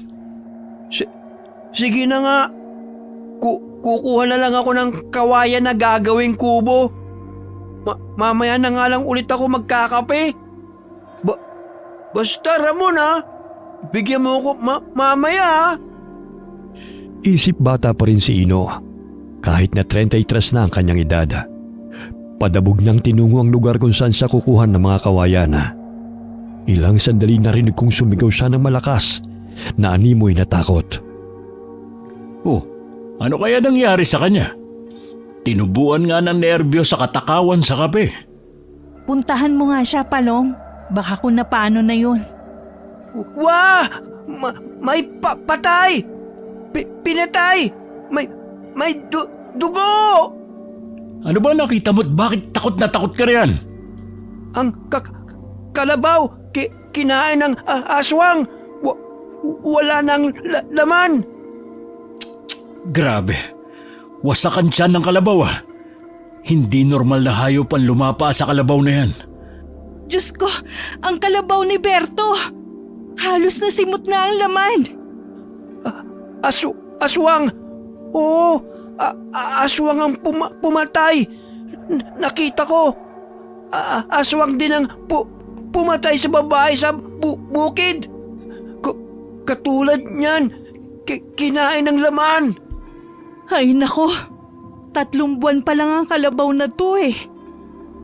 Sige na nga. Kukuha na lang ako ng kawayan na gagawing kubo. Mamaya na nga lang ulit ako magkakape. Basta Ramon ha. Bigyan mo ako mamaya ha. Isip bata pa rin si Ino. Kahit na 33 na ang kanyang edad. Padabog nang tinungo ang lugar kung saan siya kukuhan ng mga kawayan. Ilang sandali narinig kong sumigaw siya ng malakas na animoy na takot. Oh, ano kaya nangyari sa kanya? Tinubuan nga ng nerbyo sa katakawan sa kape. Puntahan mo nga siya, Palong. Baka kung napano na yun. Wah! May patay! Pinatay! May dugo! Ano ba nakita mo't bakit takot na takot ka riyan? Ang kalabaw kinain ng aswang. Wala nang laman. Grabe, wasakan siya ng kalabaw ah. Hindi normal na hayop ang lumapa sa kalabaw na yan. Diyos ko, ang kalabaw ni Berto. Halos nasimot na ang laman. Aswang! Oo, aswang ang pumatay. Nakita ko. Aswang din ang pumatay sa babae sa bukid. Katulad niyan, kinain ng laman. Ay nako, 3 buwan pa lang ang kalabaw na to eh.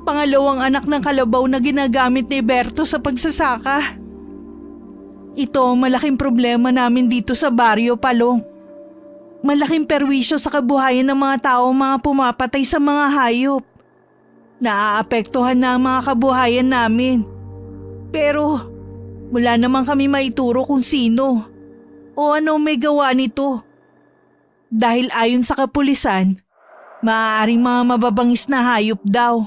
Pangalawang anak ng kalabaw na ginagamit ni Berto sa pagsasaka. Ito ang malaking problema namin dito sa baryo, Palong. Malaking perwisyo sa kabuhayan ng mga tao mga pumapatay sa mga hayop. Naaapektuhan na ang mga kabuhayan namin. Pero wala naman kami maituro kung sino o ano may gawa nito. Dahil ayon sa kapulisan, maaaring mga mababangis na hayop daw.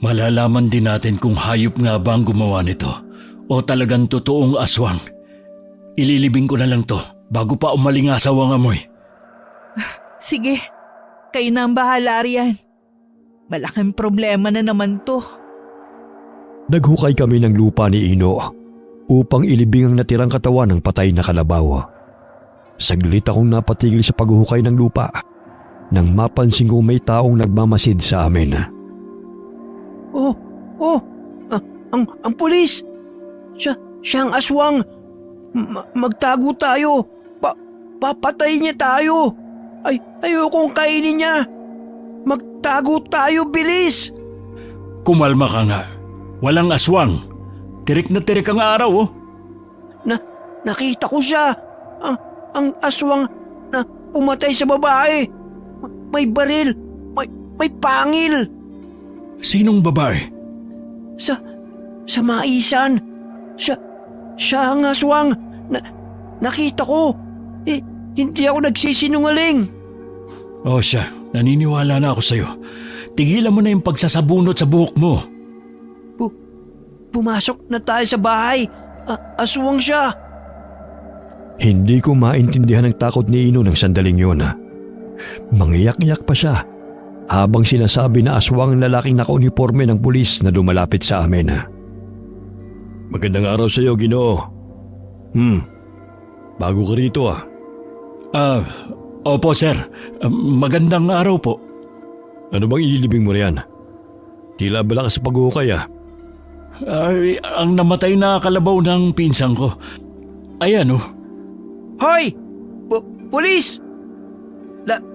Malalaman din natin kung hayop nga ba ang gumawa nito o talagang totoong aswang. Ililibing ko na lang to bago pa umalingasaw ang amoy. Sige, kayo na ang bahala riyan. Malaking problema na naman to. Naghukay kami ng lupa ni Ino upang ilibing ang natirang katawan ng patay na kalabaw. Saglit akong napatigil sa paghuhukay ng lupa nang mapansin kong may taong nagmamasid sa amin. Ang pulis! Siya ang aswang! Magtago tayo! Papatay niya tayo! Ayokong kainin niya! Magtago tayo, bilis! Kumalma ka nga. Walang aswang. Tirik na tirik ang araw oh. Nakita ko siya! Ang aswang na pumatay sa babae! May baril! May pangil! Sinong babae? Sa maisan! Siya ang aswang! Nakita ko! Hindi ako nagsisinungaling! O siya, naniniwala na ako sa'yo. Tigilan mo na yung pagsasabunot sa buhok mo. Pumasok na tayo sa bahay! Aswang siya! Hindi ko maintindihan ang takot ni Ino ng sandaling yun. Mangiyak-iyak pa siya habang sinasabi na aswang ang lalaking naka-uniforme ng pulis na lumalapit sa amin. Magandang araw sa iyo, Ginoo. Bago ka rito ah. Opo sir, magandang araw po. Ano bang inilibing mo riyan? Tila bala ka sa pag-uukay ah. Ang namatay na kalabaw ng pinsang ko. Ayan oh. Hoy! Pulis!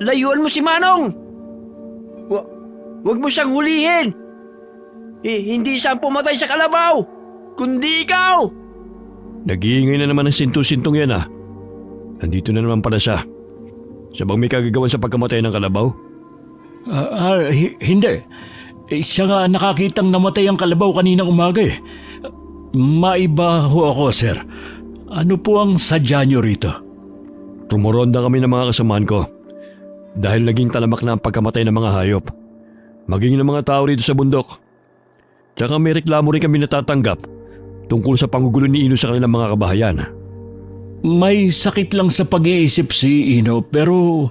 Layuan mo si Manong! Huwag mo siyang hulihin! Hindi siya ang pumatay sa kalabaw, kundi ikaw! Nag-iingay na naman ng sintu-sintong yan ah. Nandito na naman pala siya. Siya bang may kagagawan sa pagkamatay ng kalabaw? Hindi. Siya nga nakakitang namatay ang kalabaw kaninang umaga eh. Maiba ho ako sir. Ano po ang sadya niyo rito? Tumuronda kami ng mga kasamaan ko dahil naging talamak na ang pagkamatay ng mga hayop, maging ng mga tao rito sa bundok. Tsaka may reklamo rin kami natatanggap tungkol sa panggugulo ni Ino sa kanilang mga kabahayan. May sakit lang sa pag-iisip si Ino pero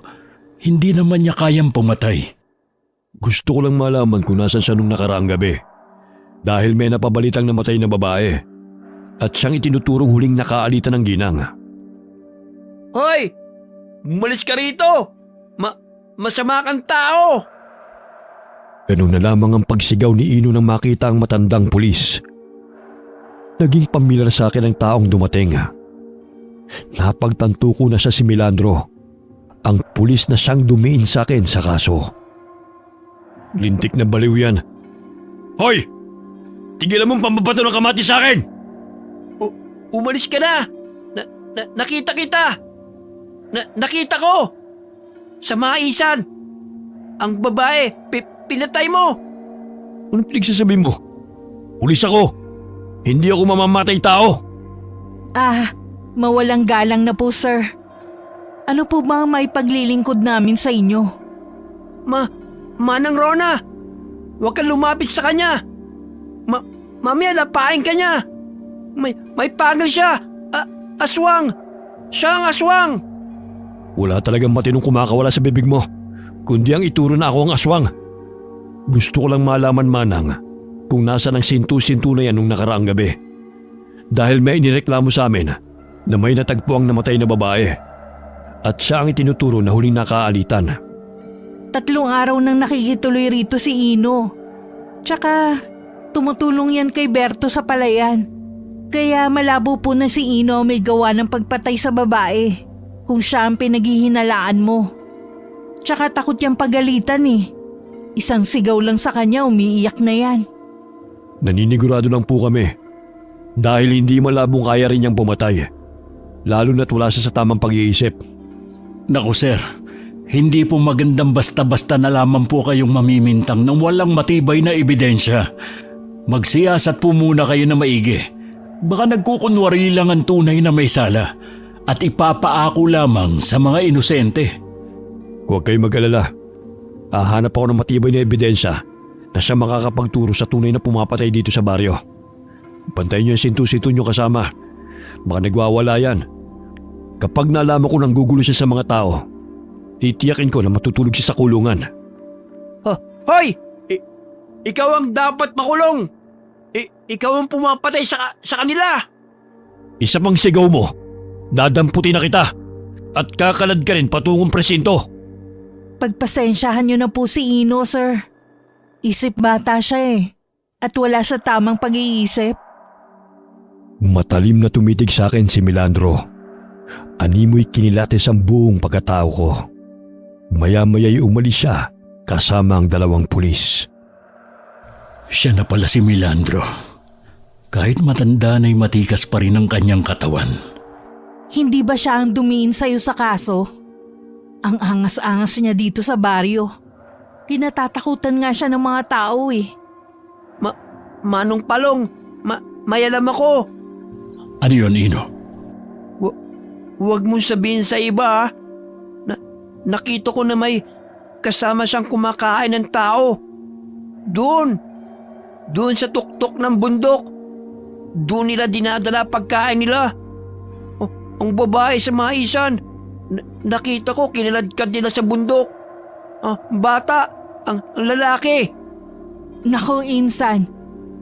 hindi naman niya kayang pumatay. Gusto ko lang malaman kung nasan siya nung nakaraang gabi dahil may napabalitang namatay na babae at siyang itinuturong huling nakaalitan ng ginang. Hoy! Umalis ka rito! Masama kang tao! Ganun na lamang ang pagsigaw ni Ino nang makita ang matandang pulis. Naging pamilyar sa akin ang taong dumating. Napagtanto ko na siya si Milandro, ang pulis na siyang dumiin sa akin sa kaso. Lintik na baliw yan. Hoy! Tigilan mong pambabato ng kamati sa akin! Umalis ka na! Nakita kita! Nakita ko! Sa maisan! Ang babae, pinatay mo! Anong pinagsasabihin mo? Pulis ako! Hindi ako mamamatay tao! Mawalang galang na po sir. Ano po ba ang may paglilingkod namin sa inyo? Manang Rona! Huwag kang lumapit sa kanya! Mamaya lapain ka niya! May pangil siya! Aswang! Siya ang aswang! Wala talagang matinong kumakawala sa bibig mo, kundi ang ituro na ako ang aswang. Gusto ko lang malaman, Manang, kung nasa ng sintu-sintu na yan nung nakaraang gabi. Dahil may inireklamo sa amin na may natagpo ang namatay na babae at siya ang itinuturo na huling nakaalitan. 3 araw nang nakikituloy rito si Ino. Tsaka tumutulong yan kay Berto sa palayan. Kaya malabo po na si Ino may gawa ng pagpatay sa babae kung siya ang pinaghihinalaan mo. Tsaka takot niyang pagalitan eh. Isang sigaw lang sa kanya umiiyak na yan. Naninigurado lang po kami dahil hindi malabong kaya rin niyang pumatay, lalo na't wala siya sa tamang pag-iisip. Naku sir, hindi po magandang basta-basta na lamang po kayong mamimintang ng walang matibay na ebidensya. Magsiyasat po muna kayo na maigi. Baka nagkukunwari lang ang tunay na may sala at ipapaako lamang sa mga inosente. Huwag kayong mag-alala. Hahanap ako ng matibay na ebidensya na siya makakapagturo sa tunay na pumapatay dito sa baryo. Bantayin niyo yung sintu-sintu niyo kasama. Baka nagwawala yan. Kapag nalaman ko nang gugulo siya sa mga tao, titiyakin ko na matutulog siya sa kulungan. Hoy! Ikaw ang dapat makulong! Ikaw ang pumapatay sa kanila! Isa pang sigaw mo, dadamputin na kita at kakalad ka rin patungong presinto. Pagpasensyahan niyo na po si Ino, sir. Isip bata siya eh. At wala sa tamang pag-iisip. Matalim na tumitig sa akin si Milandro. Animoy kinilatis ang buong pagkatao ko. Maya-maya'y umalis siya kasama ang 2 pulis. Siya na pala si Milandro. Kahit matanda na'y matikas pa rin ang kanyang katawan. Hindi ba siya ang dumiin sa'yo sa kaso? Ang angas-angas niya dito sa baryo. Tinatatakutan nga siya ng mga tao eh. Manong Palong, may alam ako. Ano yun, Ino? Huwag mong sabihin sa iba ha. Nakita ko na may kasama siyang kumakain ng tao. Doon sa tuktok ng bundok. Doon nila dinadala pagkain nila. Ang babae sa maisan. Nakita ko kiniladkad nila sa bundok. Bata, ang lalaki. Nako, Insan.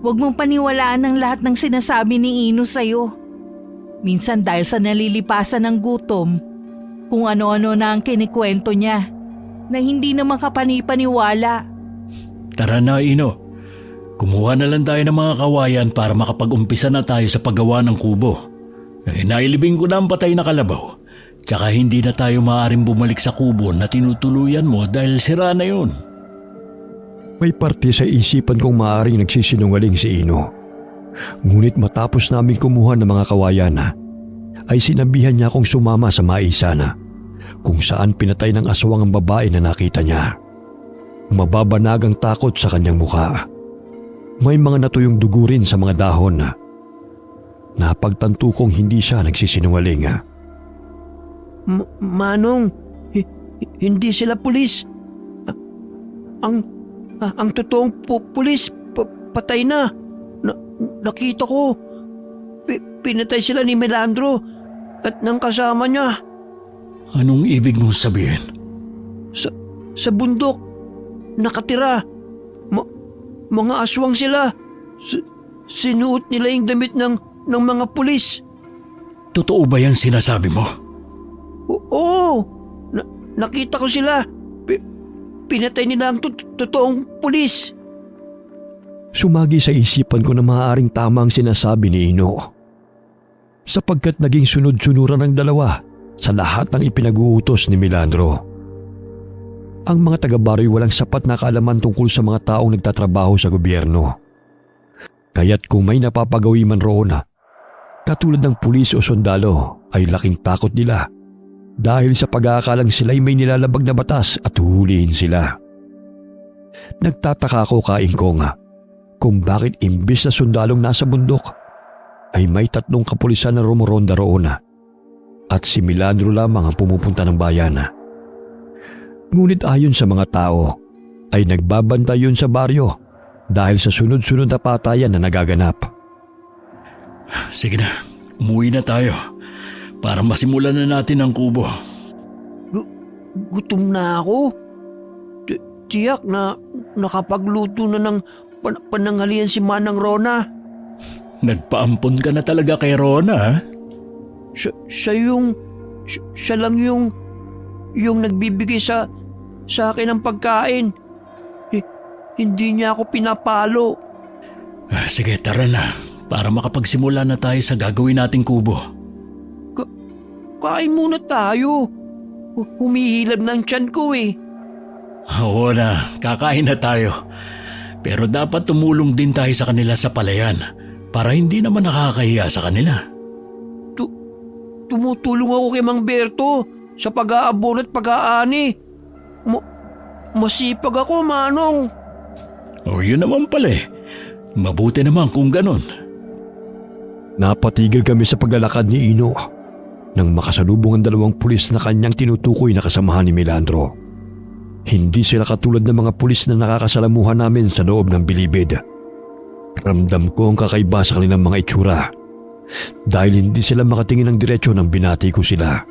Huwag mong paniwalaan ang lahat ng sinasabi ni Ino sa'yo. Minsan dahil sa nalilipasan ng gutom, kung ano-ano na ang kinikwento niya, na hindi naman kapanipaniwala. Tara na, Ino. Kumuha na lang tayo ng mga kawayan para makapag-umpisa na tayo sa paggawa ng kubo. Nailibing ko na ang patay na kalabaw. Tsaka hindi na tayo maaaring bumalik sa kubo na tinutuluyan mo dahil sira na yun. May parte sa isipan kong maaaring nagsisinungaling si Ino. Ngunit matapos namin kumuha ng mga kawayan ay sinabihan niya akong sumama sa maisana kung saan pinatay ng aswang ang babae na nakita niya. Mababanag ang takot sa kanyang mukha. May mga natuyong dugo rin sa mga dahon. Napagtanto kong hindi siya nagsisinungaling. Manong, hindi sila pulis. Ang totoong pulis patay na. Nakita ko. Pinatay sila ni Melandro at ng kasama niya. Anong ibig mong sabihin? Sa bundok, nakatira. Mga aswang sila. Sinuot nila yung damit ng mga pulis. Totoo ba yan sinasabi mo? Oo. Nakita ko sila. Pinatay nila ang totoong pulis. Sumagi sa isipan ko na maaaring tama ang sinasabi ni Ino. Sapagkat naging sunod-sunuran ng dalawa sa lahat ng ipinag-uutos ni Melandro. Ang mga taga-baryo walang sapat na kaalaman tungkol sa mga taong nagtatrabaho sa gobyerno. Kaya't kung may napapagawi man roon katulad ng pulis o sundalo ay laking takot nila dahil sa pag-aakalang sila'y may nilalabag na batas at huhulihin sila. Nagtataka ako kaingkong kung bakit imbis na sundalong nasa bundok ay may 3 kapulisan na rumoronda roon at si Melandro lamang ang pumupunta ng bayan. Ngunit ayon sa mga tao ay nagbabantay yun sa baryo dahil sa sunod-sunod na patayan na nagaganap. Sige na, umuwi na tayo para masimulan na natin ang kubo. Gutom na ako. Tiyak na nakapagluto na ng pananghalian si Manang Rona. Nagpaampon ka na talaga kay Rona, ha? Siya lang yung nagbibigay sa akin ng pagkain. Hindi niya ako pinapalo. Sige, tara na para makapagsimula na tayo sa gagawin nating kubo. Kain muna tayo. Humihilab ng tiyan ko eh. Oo na, kakain na tayo. Pero dapat tumulong din tayo sa kanila sa palayan para hindi naman nakakahiya sa kanila. Tumutulong ako kay Mang Berto sa pag-aabon at pag-aani. Masipag ako, Manong. O yun naman pala eh. Mabuti naman kung ganun. Napatigil kami sa paglalakad ni Ino nang makasalubong ang 2 pulis na kanyang tinutukoy na kasamahan ni Melandro. Hindi sila katulad ng mga pulis na nakakasalamuhan namin sa loob ng bilibid. Ramdam ko ang kakaiba sa kanilang mga itsura dahil hindi sila makatingin ng diretsyo nang binati ko sila.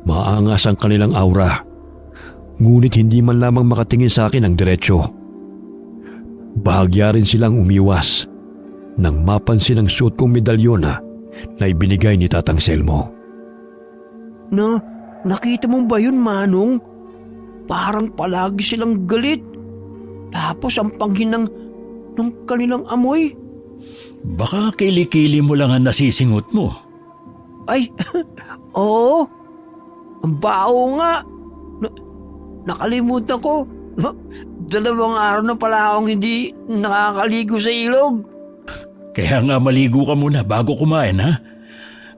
Maangas ang kanilang aura, ngunit hindi man lamang makatingin sa akin ng diretsyo. Bahagya rin silang umiwas nang mapansin ang suot kong medalyon na ibinigay ni Tatang Selmo. Nakita mo ba yun, Manong? Parang palagi silang galit. Tapos ang panghin ng kanilang amoy. Baka kili-kili mo lang ang nasisingot mo. Ay, oo. Ang baho nga. Nakalimutan ko. 2 araw na pala akong hindi nakakaligo sa ilog. Kaya nga maligo ka muna bago kumain, ha?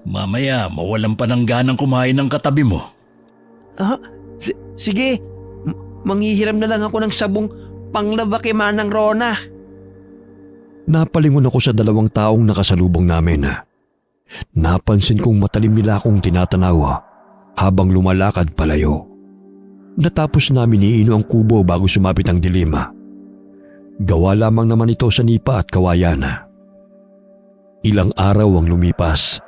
Mamaya mawalan pa ng ganang kumain ng katabi mo. Sige. Manghihiram na lang ako ng sabong panglaba kay Manang Rona. Napalingon ako sa 2 taong nakasalubong namin. Napansin kong matalim nila akong tinatanaw habang lumalakad palayo. Natapos namin ni Ino ang kubo bago sumapit ang dilim. Gawa lamang naman ito sa nipa at kawayan. Ilang araw ang lumipas.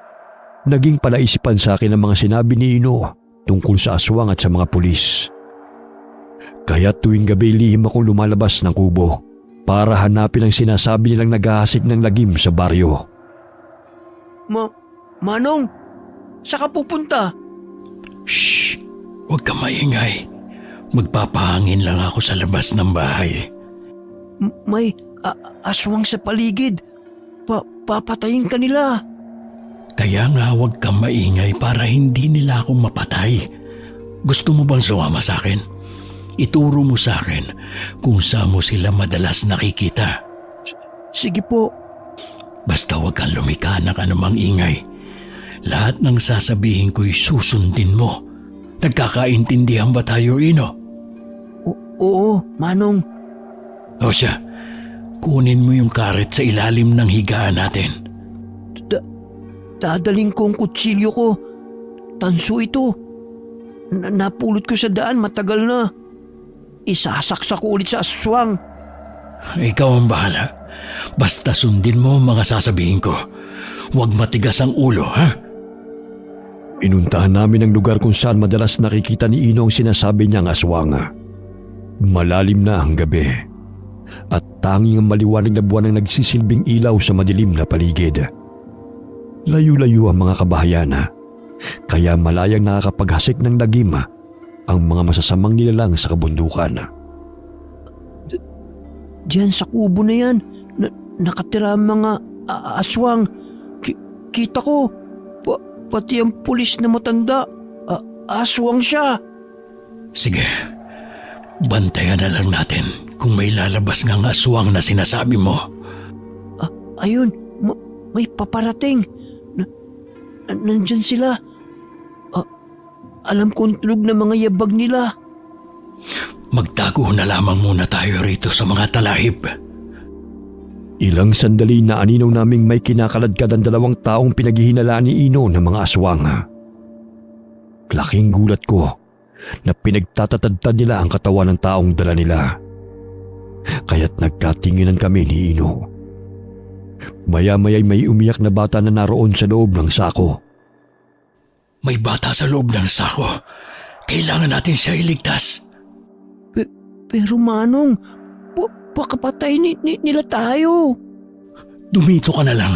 Naging palaisipan sa akin ang mga sinabi ni Ino tungkol sa aswang at sa mga pulis. Kaya tuwing gabi lihim akong lumalabas ng kubo para hanapin ang sinasabi nilang naghahasik ng lagim sa baryo. Manong, saan ka pupunta? Shh! Huwag ka maingay. Magpapahangin lang ako sa labas ng bahay. May aswang sa paligid. Papatayin ka nila. Kaya nga huwag kang maingay para hindi nila ako mapatay. Gusto mo bang sumama sa akin? Ituro mo sa akin kung saan mo sila madalas nakikita. Sige po. Basta huwag kang lumika ng anumang ingay. Lahat ng sasabihin ko'y susundin mo. Nagkakaintindihan ba tayo, Ino? Oo, Manong. O siya, kunin mo yung karet sa ilalim ng higaan natin. Dadaling ko ang kutsilyo ko. Tanso ito. Napulot ko sa daan matagal na. Isasaksak ko ulit sa aswang. Ikaw ang bahala. Basta sundin mo ang mga sasabihin ko. Huwag matigas ang ulo, ha? Inuntahan namin ang lugar kung saan madalas nakikita ni Ino ang sinasabi niyang aswang. Malalim na ang gabi at tanging ang maliwanag na buwan ang nagsisilbing ilaw sa madilim na paligid. Layo-layo ang mga kabahayan, kaya malayang nakakapaghasik ng lagim ang mga masasamang nilalang sa kabundukan. Diyan sa kubo na yan, nakatira ang mga aswang. Kita ko, pati ang pulis na matanda, aswang siya. Sige, bantayan na lang natin kung may lalabas ngang aswang na sinasabi mo. Ayun, may paparating. Nandyan sila. Alam ko ang tunog ng mga yabag nila. Magtago na lamang muna tayo rito sa mga talahib. Ilang sandali na aninaw naming may kinakaladkad ang 2 taong pinaghihinalaan ni Ino ng mga aswang. Laking gulat ko na pinagtatatadtad nila ang katawan ng taong dala nila. Kaya't nagkatinginan kami ni Ino. Maya-maya'y may umiyak na bata na naroon sa loob ng sako. May bata sa loob ng sako. Kailangan natin siya iligtas. Pero Manong, baka patayin nila tayo. Dumito ka na lang.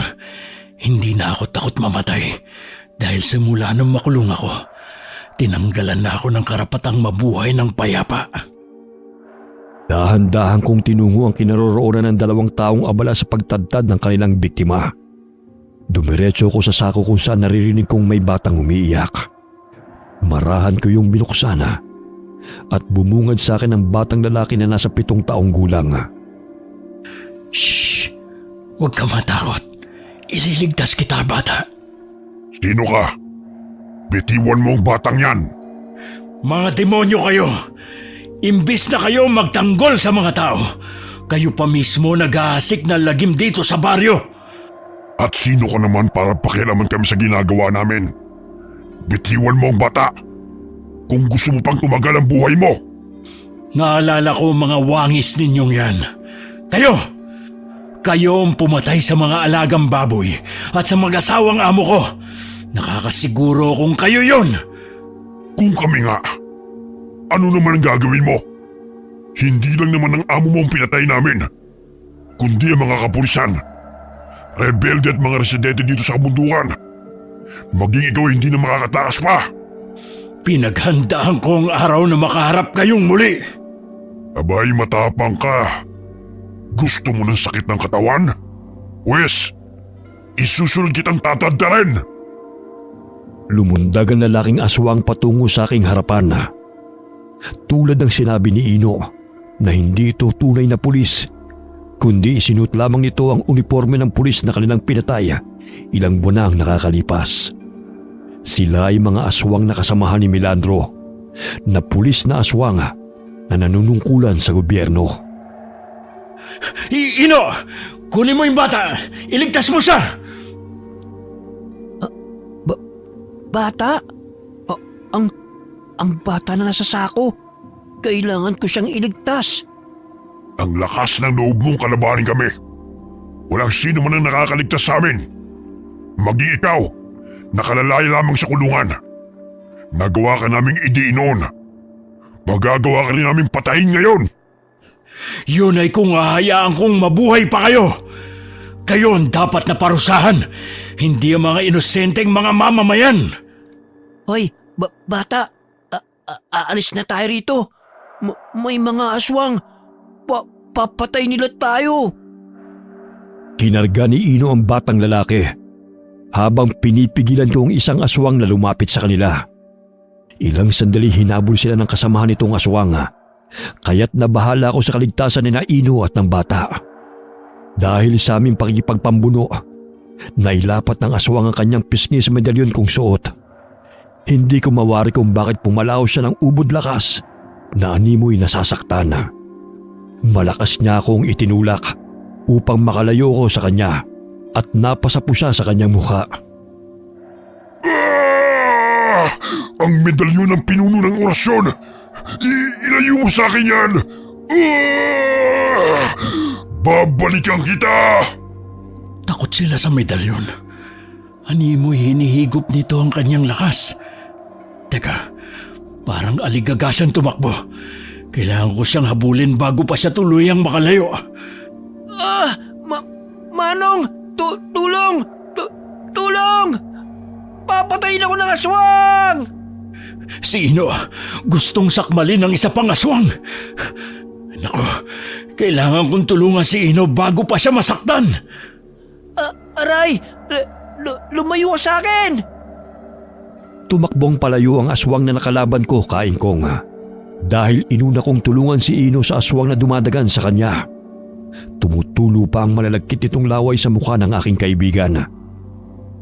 Hindi na ako takot mamatay. Dahil simula nang makulong ako, tinanggalan na ako ng karapatang mabuhay ng payapa. Dahan-dahan kong tinungo ang kinaroroonan ng 2 taong abala sa pagtadtad ng kanilang biktima. Dumiretso ko sa sako kung saan naririnig kong may batang umiiyak. Marahan ko yung binuksan at bumungad sa akin ang batang lalaki na nasa 7 taong gulang. Shh! Huwag ka matakot. Ililigtas kita, bata. Sino ka? Bitiwan mo ang batang yan. Mga demonyo kayo! Imbis na kayo magtanggol sa mga tao, kayo pa mismo nag-aasik na lagim dito sa baryo. At sino ka naman para pakialaman kami sa ginagawa namin? Bitiwan mo ang bata. Kung gusto mo pang tumagal ang buhay mo. Naalala ko mga wangis ninyong yan. Kayo ang pumatay sa mga alagang baboy at sa mag-asawang amo ko. Nakakasiguro kung kayo yon. Kung kami nga, ano naman ang gagawin mo? Hindi lang naman ang amo mo ang pinatay namin, kundi ang mga kapulisan, rebelde at mga residente dito sa kabundukan. Maging ikaw hindi na makakatakas pa. Pinaghandaan ko ang araw na makaharap kayong muli. Abay, matapang ka. Gusto mo ng sakit ng katawan? Pwes, isusunod kitang tatadtarin. Lumundag ang lalaking aswang patungo sa aking harapan. Tulad ng sinabi ni Ino na hindi ito tunay na pulis, kundi isinuot lamang nito ang uniforme ng pulis na kanilang pinatay ilang buwan na ang nakakalipas. Sila ay mga aswang na kasamahan ni Melandro, na pulis na aswang na nanunungkulan sa gobyerno. Ino! Kunin mo yung bata! Iligtas mo siya! Bata? Ang bata na nasa sako. Kailangan ko siyang iligtas. Ang lakas ng loob mong kalabanin kami. Walang sino man ang nakakaligtas sa amin. Maging ikaw, nakalalaya lamang sa kulungan. Nagawa ka naming idiin noon. magagawa ka rin namin patayin ngayon. Yun ay kung hahayaan kong mabuhay pa kayo. Kayo ang dapat na parusahan, hindi ang mga inosenteng mga mamamayan. Hoy, bata, aalis na tayo rito. May mga aswang. Papatay nila tayo. Kinarga ni Ino ang batang lalaki habang pinipigilan ko ang isang aswang na lumapit sa kanila. Ilang sandali hinabol sila ng kasamahan nitong aswang, kaya't nabahala ako sa kaligtasan ni Ino at ng bata. Dahil sa aming pakikipagpambuno, nailapat ng aswang ang kanyang pisngi sa medalyon kong suot. Hindi ko mawari kung bakit pumalaw siya ng ubod lakas na animoy nasasaktan. Malakas niya akong itinulak upang makalayo ko sa kanya at napasapo siya sa kanyang mukha. Ang medalyon ng pinuno ng orasyon! Ilayo mo sa akin yan! Babalikan kita! Takot sila sa medalyon. Animoy hinihigop nito ang kanyang lakas. Teka, parang aligaga siyang tumakbo. Kailangan ko siyang habulin bago pa siya tuluyang makalayo. Manong! Tulong! Tulong! Papatayin ako ng aswang! Si Ino, gustong sakmalin ng isa pang aswang. Naku, kailangan kong tulungan si Ino bago pa siya masaktan. Aray! Lumayo ka sa akin! Tumakbong palayo ang aswang na nakalaban ko, Kaingkong. Dahil inuna kong tulungan si Ino sa aswang na dumadagan sa kanya. Tumutulo pa ang malalagkit nitong laway sa mukha ng aking kaibigan.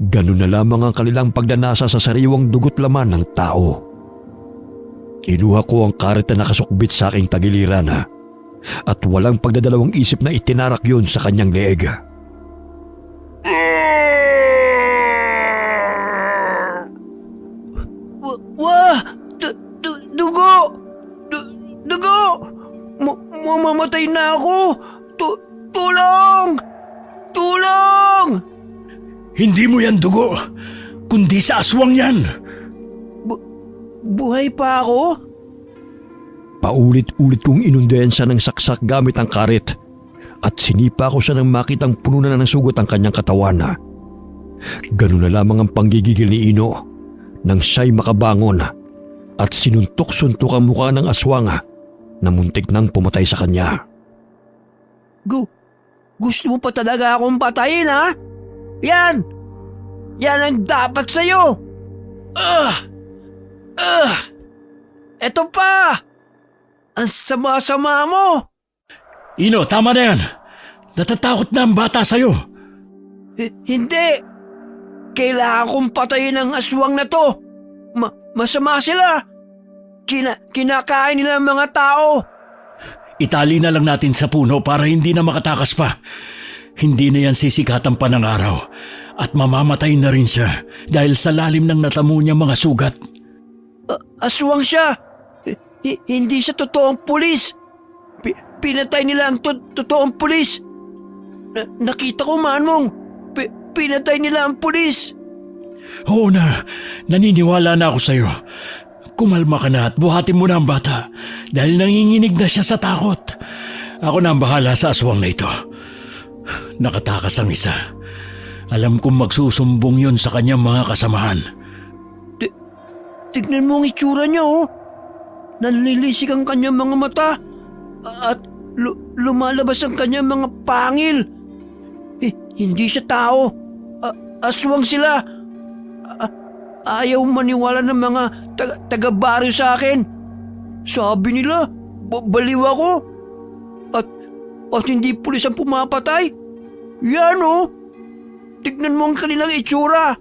Ganun na lamang ang kanilang pagdanasa sa sariwang dugot laman ng tao. Kinuha ko ang karet na nakasukbit sa aking tagiliran at walang pagdadalawang isip na itinarak yon sa kanyang leeg. Wah! Dugo! Dugo! Mamamatay na ako! Tulong! Tulong! Hindi mo yan dugo, kundi sa aswang yan. Buhay pa ako? Paulit-ulit kong inundayan siya ng saksak gamit ang karet at sinipa ko siya nang makitang puno na ng sugat ang kanyang katawan. Ganun na lamang ang panggigigil ni Ino nang siya'y makabangon at sinuntok-suntok ang mukha ng aswang na muntik nang pumatay sa kanya. Gusto mo pa talaga akong patayin, ha? Yan! Yan ang dapat sa'yo! Eto pa! Ang sama-sama mo! Ino, tama na yan. Natatakot na ang bata sa'yo. Hindi! Kailangan kong patayin ang aswang na to! Masama sila! Kinakain nila ang mga tao! Itali na lang natin sa puno para hindi na makatakas pa. Hindi na yan sisikatan pa ng araw at mamamatay na rin siya dahil sa lalim ng natamo niya mga sugat. Aswang siya! Hindi siya totoong pulis! Pinatay nila ang totoong pulis! Nakita ko, Manong! Pinatay nila ang pulis! Oo na, naniniwala na ako sa'yo. Kumalma ka na at buhatin mo na ang bata dahil nanginginig na siya sa takot. Ako na ang bahala sa aswang na ito. Nakatakas ang isa. Alam kong magsusumbong yon sa kanyang mga kasamahan. Tignan mo ang itsura niya, oh. Nanlilisik ang kanyang mga mata at lumalabas ang kanyang mga pangil. Hindi siya tao. Aswang sila. Ayaw maniwala ng mga taga-baryo sa akin. Sabi nila, baliw ako. At hindi pulis ang pumapatay. Yan, oh. Tignan mo ang kanilang itsura.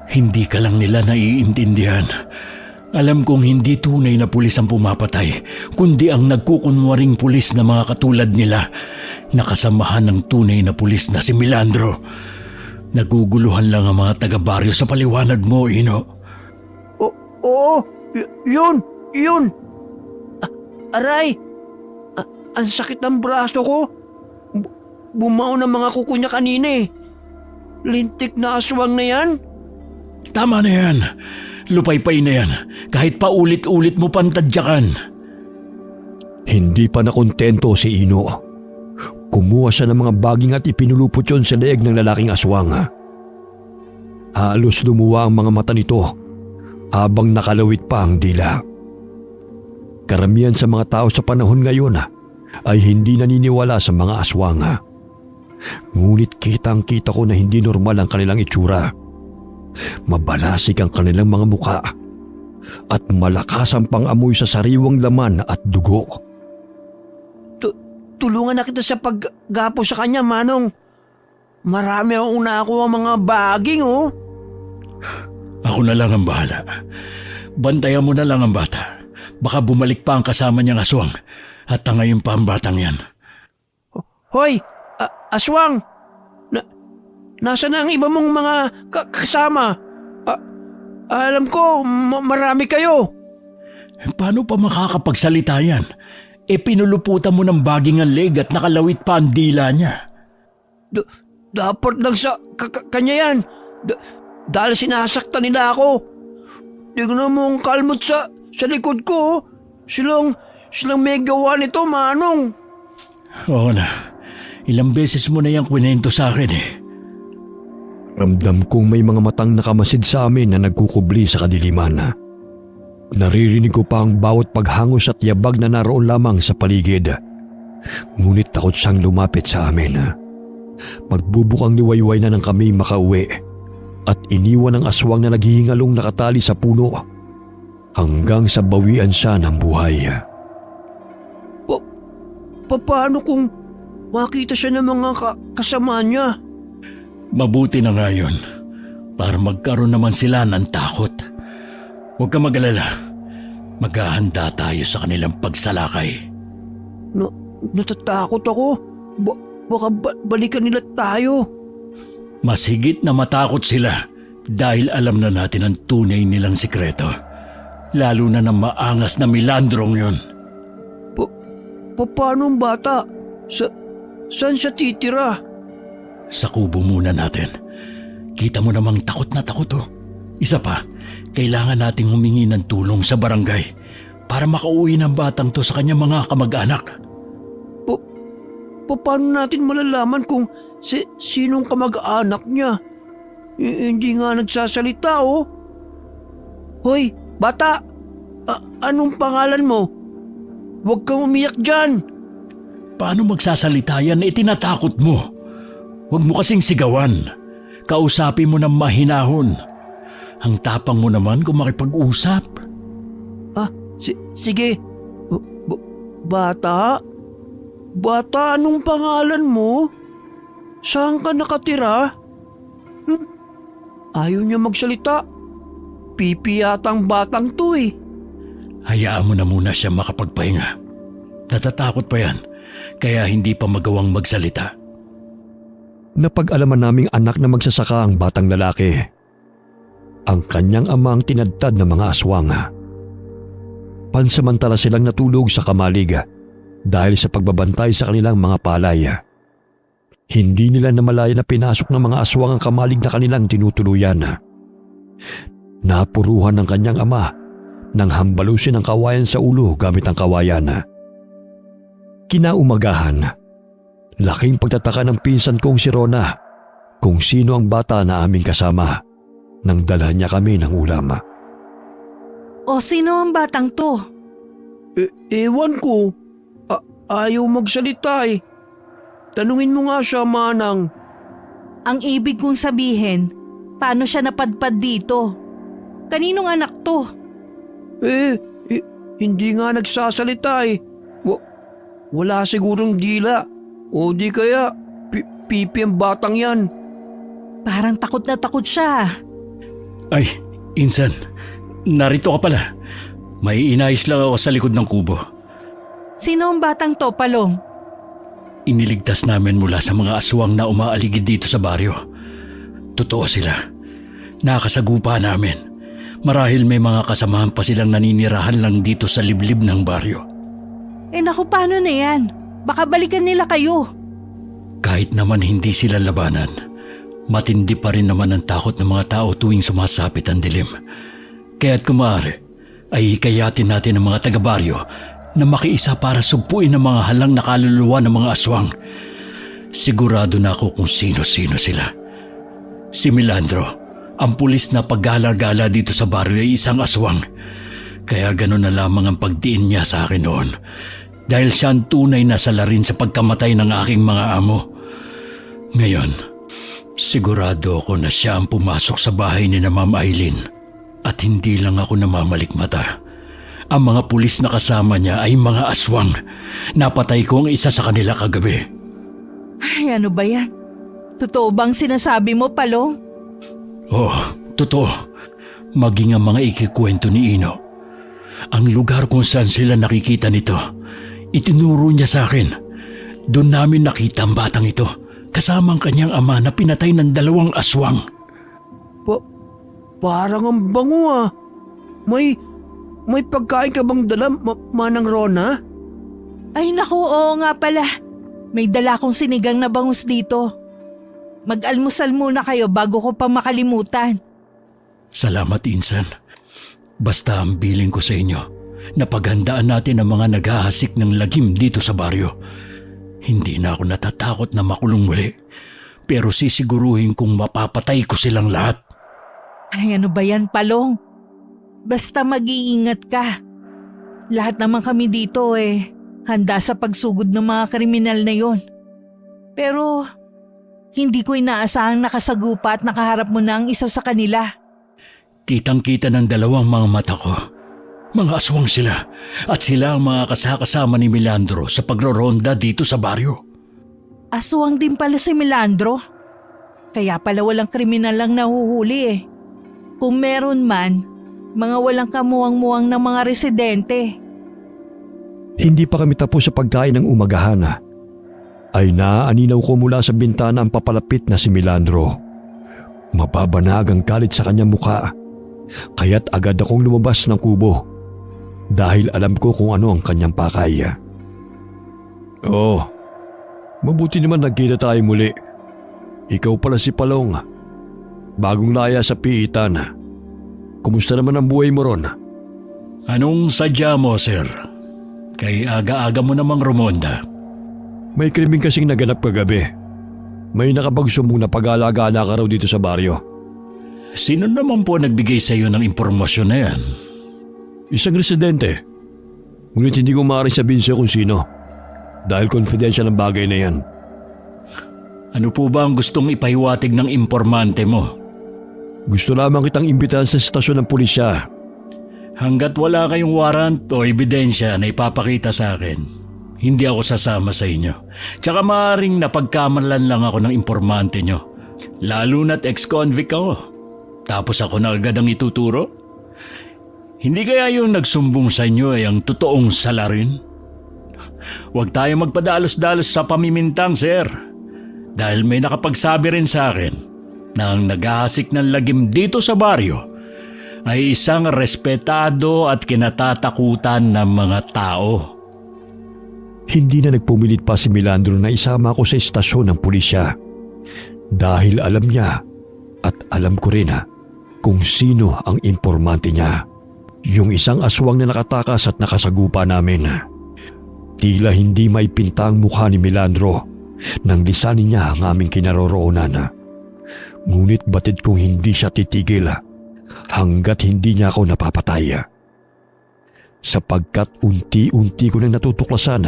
Hindi ka lang nila naiintindihan. Alam kong hindi tunay na pulis ang pumapatay, kundi ang nagkukunwaring pulis na mga katulad nila, nakasamahan ng tunay na pulis na si Milandro. Naguguluhan lang ang mga taga-baryo sa paliwanag mo, Ino. Oo, yun. Aray, ang sakit ng braso ko. Bumao ng mga kuko niya kanina eh. Lintik na aswang na yan. Tama na yan. Lupaypay na yan, kahit pa ulit-ulit mo pantadyakan. Hindi pa nakontento si Ino. Kumuha siya ng mga baging at ipinulupot yon sa leeg ng lalaking aswang. Halos lumuwa ang mga mata nito habang nakalawit pa ang dila. Karamihan sa mga tao sa panahon ngayon ay hindi naniniwala sa mga aswang. Ngunit kitang-kita ko na hindi normal ang kanilang itsura. Mabalasik ang kanilang mga muka at malakas ang pang-amoy sa sariwang laman at dugo. Tulungan na kita sa paggapo sa kanya, Manong. Marami akong nakuha mga baging, oh. Ako na lang ang bahala. Bantayan mo na lang ang bata. Baka bumalik pa ang kasama niyang aswang at tangayin pa ang batang yan. Hoy, aswang! Nasa na ang iba mong mga kasama? Alam ko, marami kayo. Paano pa makakapagsalita yan? Pinuluputan mo ng baging ang leg at nakalawit pa ang dila niya. Dapat lang sa kanya yan. Dahil sinasaktan nila ako. Tignan mo ang kalmot sa likod ko. Silang may gawa nito, Manong. Oo na. Ilang beses mo na yung kwento sa akin eh. Ramdam kong may mga matang nakamasid sa amin na nagkukubli sa kadiliman. Naririnig ko pa ang bawat paghangos at yabag na naroon lamang sa paligid. Ngunit takot siyang lumapit sa amin. Magbubukang liwayway na ng kami makauwi at iniwan ang aswang na naghihingalong nakatali sa puno hanggang sa bawian siya ng buhay. Paano kung makita siya ng mga kasama niya? Mabuti na nga yun para magkaroon naman sila ng takot. Huwag ka mag-alala. Maghahanda tayo sa kanilang pagsalakay. Natatakot ako. Baka balikan nila tayo. Mas higit na matakot sila dahil alam na natin ang tunay nilang sikreto. Lalo na ng maangas na milandrong yun. Paano ang bata? Saan siya titira? Sa kubo muna natin. Kita mo namang takot na takot oh. Isa pa, kailangan nating humingi ng tulong sa barangay para makauwi ng batang to sa kanyang mga kamag-anak. Paano natin malalaman kung sinong kamag-anak niya? Hindi nga nagsasalita, oh. Hoy, bata! Anong pangalan mo? Huwag kang umiyak dyan! Paano magsasalita yan? Tinatakot mo. Huwag mo kasing sigawan. Kausapin mo ng mahinahon. Ang tapang mo naman kung makipag-usap. Sige. Bata? Bata, anong pangalan mo? Saan ka nakatira? Ayaw niya magsalita. Pipi yatang batang to eh. Hayaan mo na muna siya makapagpahinga. Natatakot pa yan, kaya hindi pa magawang magsalita. Napag-alaman naming anak na magsasaka ang batang lalaki. Ang kanyang ama ang tinadtad ng mga aswang. Pansamantala silang natulog sa kamalig dahil sa pagbabantay sa kanilang mga palay. Hindi nila namalaya na pinasok ng mga aswang ang kamalig na kanilang tinutuluyan. Napuruhan ng kanyang ama nang hambalusin ang kawayan sa ulo gamit ang kawayan. Kinaumagahan, laking pagtataka ng pinsan kong si Rona kung sino ang bata na aming kasama nang dalhan niya kami ng ulam. O sino ang batang to? Ewan ko. Ayaw magsalita eh. Tanungin mo nga siya, Manang. Ang ibig kong sabihin, paano siya napadpad dito? Kaninong anak to? Hindi nga nagsasalita eh. Wala sigurong dila. O di kaya, pipi ang batang yan. Parang takot na takot siya. Ay, Insan, narito ka pala. May inayos lang ako sa likod ng kubo. Sino ang batang to, Palong? Iniligtas namin mula sa mga aswang na umaaligid dito sa baryo. Totoo sila. Nakasagupa namin. Marahil may mga kasamahan pa silang naninirahan lang dito sa liblib ng baryo. Naku, paano na yan? Baka balikan nila kayo. Kahit naman hindi sila labanan, matindi pa rin naman ang takot ng mga tao tuwing sumasapit ang dilim. Kaya't kumari, ay hikayatin natin ang mga taga-baryo na makiisa para sugpuin ang mga halang na kaluluwa ng mga aswang. Sigurado na ako kung sino-sino sila. Si Milandro, ang pulis na paggala-gala dito sa baryo ay isang aswang. Kaya gano'n na lamang ang pagdiin niya sa akin noon. Dahil siya ang tunay na salarin sa pagkamatay ng aking mga amo. Ngayon, sigurado ako na siya ang pumasok sa bahay ni na Ma'am Eileen. At hindi lang ako namamalikmata. Ang mga pulis na kasama niya ay mga aswang. Napatay ko ang isa sa kanila kagabi. Ay, ano ba yan? Totoo bang sinasabi mo, Palong? Oh, totoo. Maging ang mga ikikwento ni Ino. Ang lugar kung saan sila nakikita nito, itinuro niya sa akin. Doon namin nakita ang batang ito, kasama ang kanyang ama na pinatay ng 2 aswang. Parang ang bango ah. May pagkain ka bang dala, Manang Rona? Ay naku, oo nga pala. May dala kong sinigang na bangus dito. Mag-almusal muna kayo bago ko pa makalimutan. Salamat, Insan. Basta ang biling ko sa inyo, napaghandaan natin ang mga naghahasik ng lagim dito sa baryo. Hindi na ako natatakot na makulong muli, pero sisiguruhin kong mapapatay ko silang lahat. Ay, ano ba yan, Palong? Basta mag-iingat ka. Lahat naman kami dito handa sa pagsugod ng mga kriminal na yon. Pero hindi ko inaasahang nakasagupa at nakaharap mo na ang isa sa kanila. Kitang-kita ng 2 mga mata ko. Mga aswang sila at sila ang mga kasakasama ni Milandro sa pagroronda dito sa baryo. Aswang din pala si Milandro. Kaya pala walang kriminal lang nahuhuli. Kung meron man, mga walang kamuwang-muwang ng mga residente. Hindi pa kami tapos sa pagkain ng umagahan ay naaaninaw ko mula sa bintana ang papalapit na si Milandro. Mababanag ang galit sa kanyang mukha. Kaya't agad akong lumabas ng kubo dahil alam ko kung ano ang kanyang pakay. Oh, mabuti naman nagkita tayo muli. Ikaw pala si Palong. Bagong laya sa piitan. Kumusta naman ang buhay mo ron? Anong sadya mo, sir? Kay aga-aga mo namang rumonda. May krimeng kasing naganap kagabi. May nakapagsumong na pag-aalaga na ka raw dito sa baryo. Sino naman po nagbigay sa iyo ng impormasyon na yan? Isang residente. Ngunit hindi ko maaaring sabihin siya kung sino. Dahil confidential ang bagay na yan. Ano po ba ang gustong ipahiwatig ng impormante mo? Gusto lamang kitang imbitahan sa stasyon ng pulisya. Hanggat wala kayong warrant o ebidensya na ipapakita sa akin, hindi ako sasama sa inyo. Tsaka maaaring napagkamalan lang ako ng impormante nyo. Lalo na't ex-convict ako. Tapos ako na agad ang ituturo? Hindi kaya yung nagsumbong sa inyo ay ang totoong salarin? Huwag tayo magpadalos-dalos sa pamimintang, sir. Dahil may nakapagsabi rin sa akin na ang naghahasik ng lagim dito sa baryo ay isang respetado at kinatatakutan ng mga tao. Hindi na nagpumilit pa si Milandro na isama ako sa istasyon ng pulisya. Dahil alam niya at alam ko rin kung sino ang impormante niya. Yung isang aswang na nakatakas at nakasagupa namin. Tila hindi may pintang mukha ni Milandro nang lisanin niya ang aming kinaroroonan. Ngunit batid kong hindi siya titigil hanggat hindi niya ako napapatay. Sapagkat unti-unti ko nang natutuklasan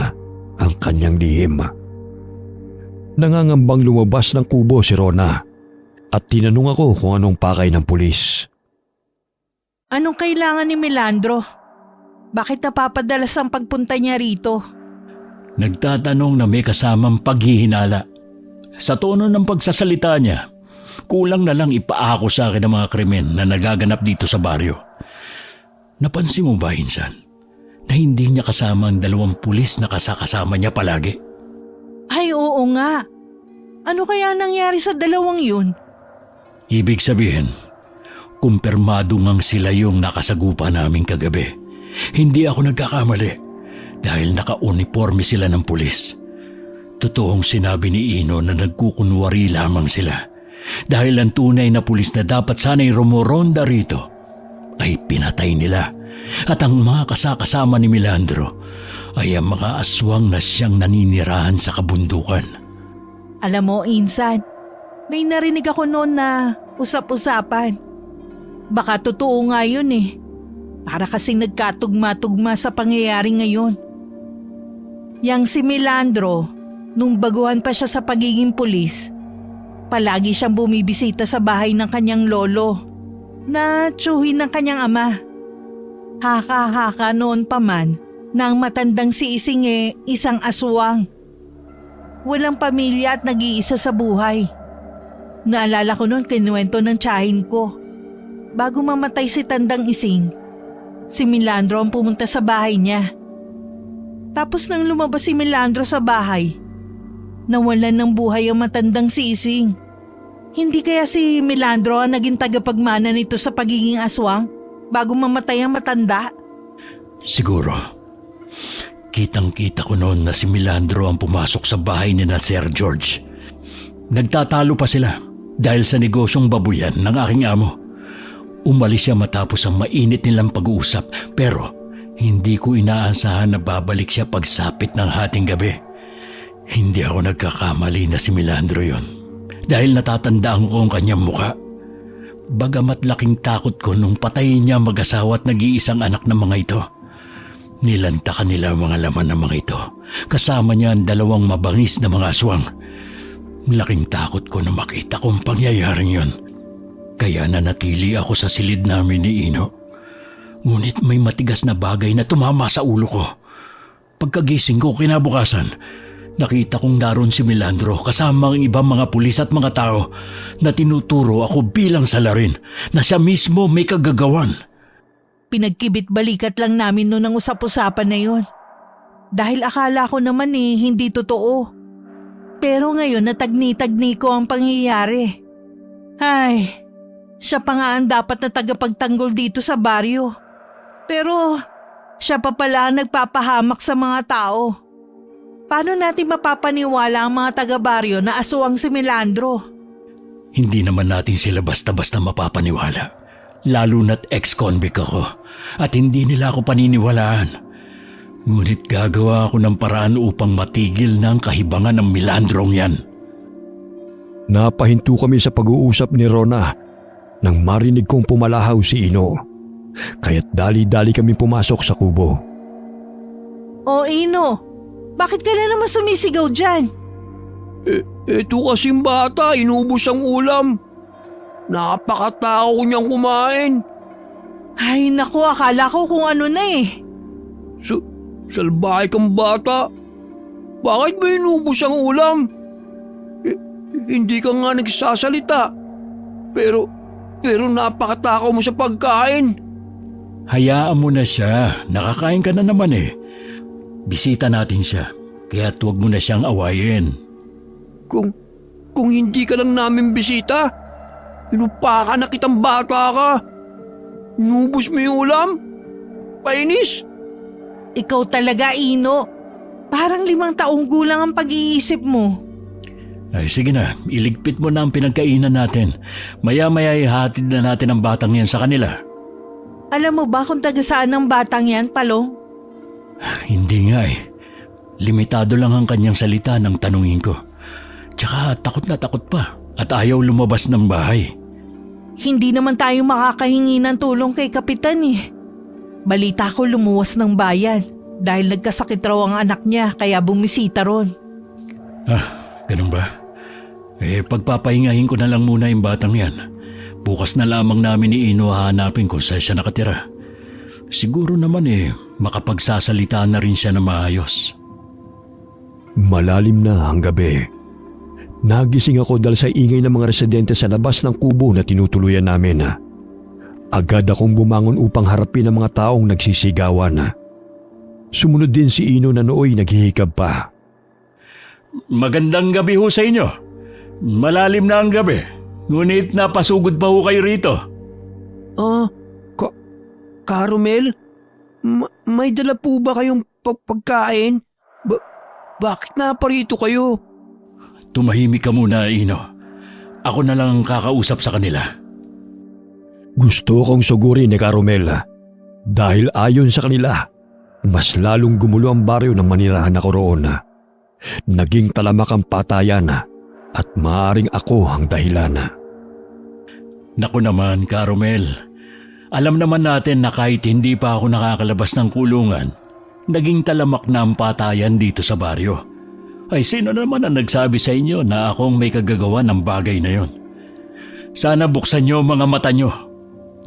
ang kanyang lihim. Nangangambang lumabas ng kubo si Rona at tinanong ako kung anong pakay ng pulis. Anong kailangan ni Milandro? Bakit napapadalas ang pagpunta niya rito? Nagtatanong na may kasamang paghihinala. Sa tono ng pagsasalita niya, kulang na lang ipaako sa akin ang mga krimen na nagaganap dito sa baryo. Napansin mo ba, Insan, na hindi niya kasama ang 2 pulis na kasama niya palagi? Ay, oo nga. Ano kaya nangyari sa 2 yun? Ibig sabihin, kumpirmado ngang sila yung nakasagupa namin kagabi. Hindi ako nagkakamali dahil naka-uniforme sila ng pulis. Totoong sinabi ni Ino na nagkukunwari lamang sila dahil ang tunay na pulis na dapat sana'y rumoronda rito ay pinatay nila at ang mga kasakasama ni Melandro ay ang mga aswang na siyang naninirahan sa kabundukan. Alam mo, Insan, may narinig ako noon na usap-usapan. Baka totoo nga yun eh. Para kasing nagkatugma-tugma sa pangyayari ngayon. Yang si Melandro, nung baguhan pa siya sa pagiging pulis, palagi siyang bumibisita sa bahay ng kanyang lolo na tiyuhin ng kanyang ama. Haka-haka noon pa man na ang matandang si Ising isang aswang. Walang pamilya at nag-iisa sa buhay. Naalala ko noon kinuwento ng tiyahin ko. Bago mamatay si Tandang Ising, si Melandro ang pumunta sa bahay niya. Tapos nang lumabas si Melandro sa bahay, nawalan ng buhay ang matandang si Ising. Hindi kaya si Melandro ang naging tagapagmana nito sa pagiging aswang bago mamatay ang matanda? Siguro. Kitang-kita ko noon na si Melandro ang pumasok sa bahay ni na Sir George. Nagtatalo pa sila dahil sa negosyong babuyan ng aking amo. Umalis siya matapos ang mainit nilang pag-uusap pero hindi ko inaasahan na babalik siya pagsapit ng hating gabi. Hindi ako nagkakamali na si Melandro yon dahil natatandaan ko ang kanyang muka. Bagamat laking takot ko nung patayin niya mag-asawa at nag-iisang anak ng mga ito. Nilantakan nila ang mga laman ng mga ito. Kasama niya ang 2 mabangis na mga aswang. Laking takot ko na makita kong pangyayaring yon. Kaya nanatili ako sa silid namin ni Ino. Ngunit may matigas na bagay na tumama sa ulo ko. Pagkagising ko kinabukasan, nakita kong naroon si Melandro kasama ang ibang mga pulis at mga tao na tinuturo ako bilang salarin na siya mismo may kagagawan. Pinagkibit-balikat lang namin noon ang usap-usapan na yon. Dahil akala ko naman hindi totoo. Pero ngayon natagni-tagni ko ang pangyayari. Ay, siya pa nga ang dapat na tagapagtanggol dito sa baryo. Pero siya pa pala ang nagpapahamak sa mga tao. Paano natin mapapaniwala ang mga taga-baryo na aswang si Melandro? Hindi naman natin sila basta-basta mapapaniwala. Lalo na't ex-convict ako at hindi nila ako paniniwalaan. Ngunit gagawa ako ng paraan upang matigil na ang kahibangan ng Melandrong yan. Napahinto kami sa pag-uusap ni Rona nang marinig kong pumalahaw si Ino. Kaya't dali-dali kami pumasok sa kubo. O Ino, bakit ka na naman sumisigaw dyan? Eto kasing bata, inubos ang ulam. Napakatao niyang kumain. Ay naku, akala ko kung ano na eh. Salbahe kang bata. Bakit ba inubos ang ulam? Hindi ka nga nagsasalita. Pero napakatakaw mo sa pagkain. Hayaan mo na siya. Nakakain ka na naman eh. Bisita natin siya. Kaya huwag mo na siyang awayin. Kung hindi ka lang namin bisita, inupakan na kitang bata ka. Inubos mo yung ulam? Painis? Ikaw talaga, Ino. Parang 5 taong gulang ang pag-iisip mo. Ay sige na, iligpit mo na ang pinagkainan natin. Maya-maya ihatid na natin ang batang yan sa kanila. Alam mo ba kung taga saan ang batang yan, Palong? Hindi nga eh. Limitado lang ang kanyang salita nang tanungin ko. Tsaka takot na takot pa at ayaw lumabas ng bahay. Hindi naman tayo makakahingi ng tulong kay Kapitan eh. Balita ko lumuwas ng bayan dahil nagkasakit raw ang anak niya kaya bumisita ron. Ganun ba? Pagpapahingahin ko na lang muna yung batang yan. Bukas na lamang namin ni Ino hahanapin kung saan siya nakatira. Siguro naman makapagsasalita na rin siya na maayos. Malalim na ang gabi. Nagising ako dahil sa ingay ng mga residente sa labas ng kubo na tinutuluyan namin. Agad akong bumangon upang harapin ang mga taong nagsisigawan. Sumunod din si Ino na nooy naghihikab pa. Magandang gabi ho sa inyo. Malalim na ang gabi. Ngunit napasugod pa ho kayo rito. Carmel? May dala po ba kayong pagkain? Bakit naparito kayo? Tumahimik ka muna, Ino. Ako na lang ang kakausap sa kanila. Gusto kong sugurin ni Carmel dahil ayon sa kanila, mas lalong gumulo ang baryo ng manirahan ako roon. Naging talamak ang patayan at maaaring ako ang dahilan. Naku naman, Carmel. Alam naman natin na kahit hindi pa ako nakakalabas ng kulungan, naging talamak na ang patayan dito sa baryo. Ay sino naman ang nagsabi sa inyo na akong may kagagawa ng bagay na yon? Sana buksan niyo mga mata niyo,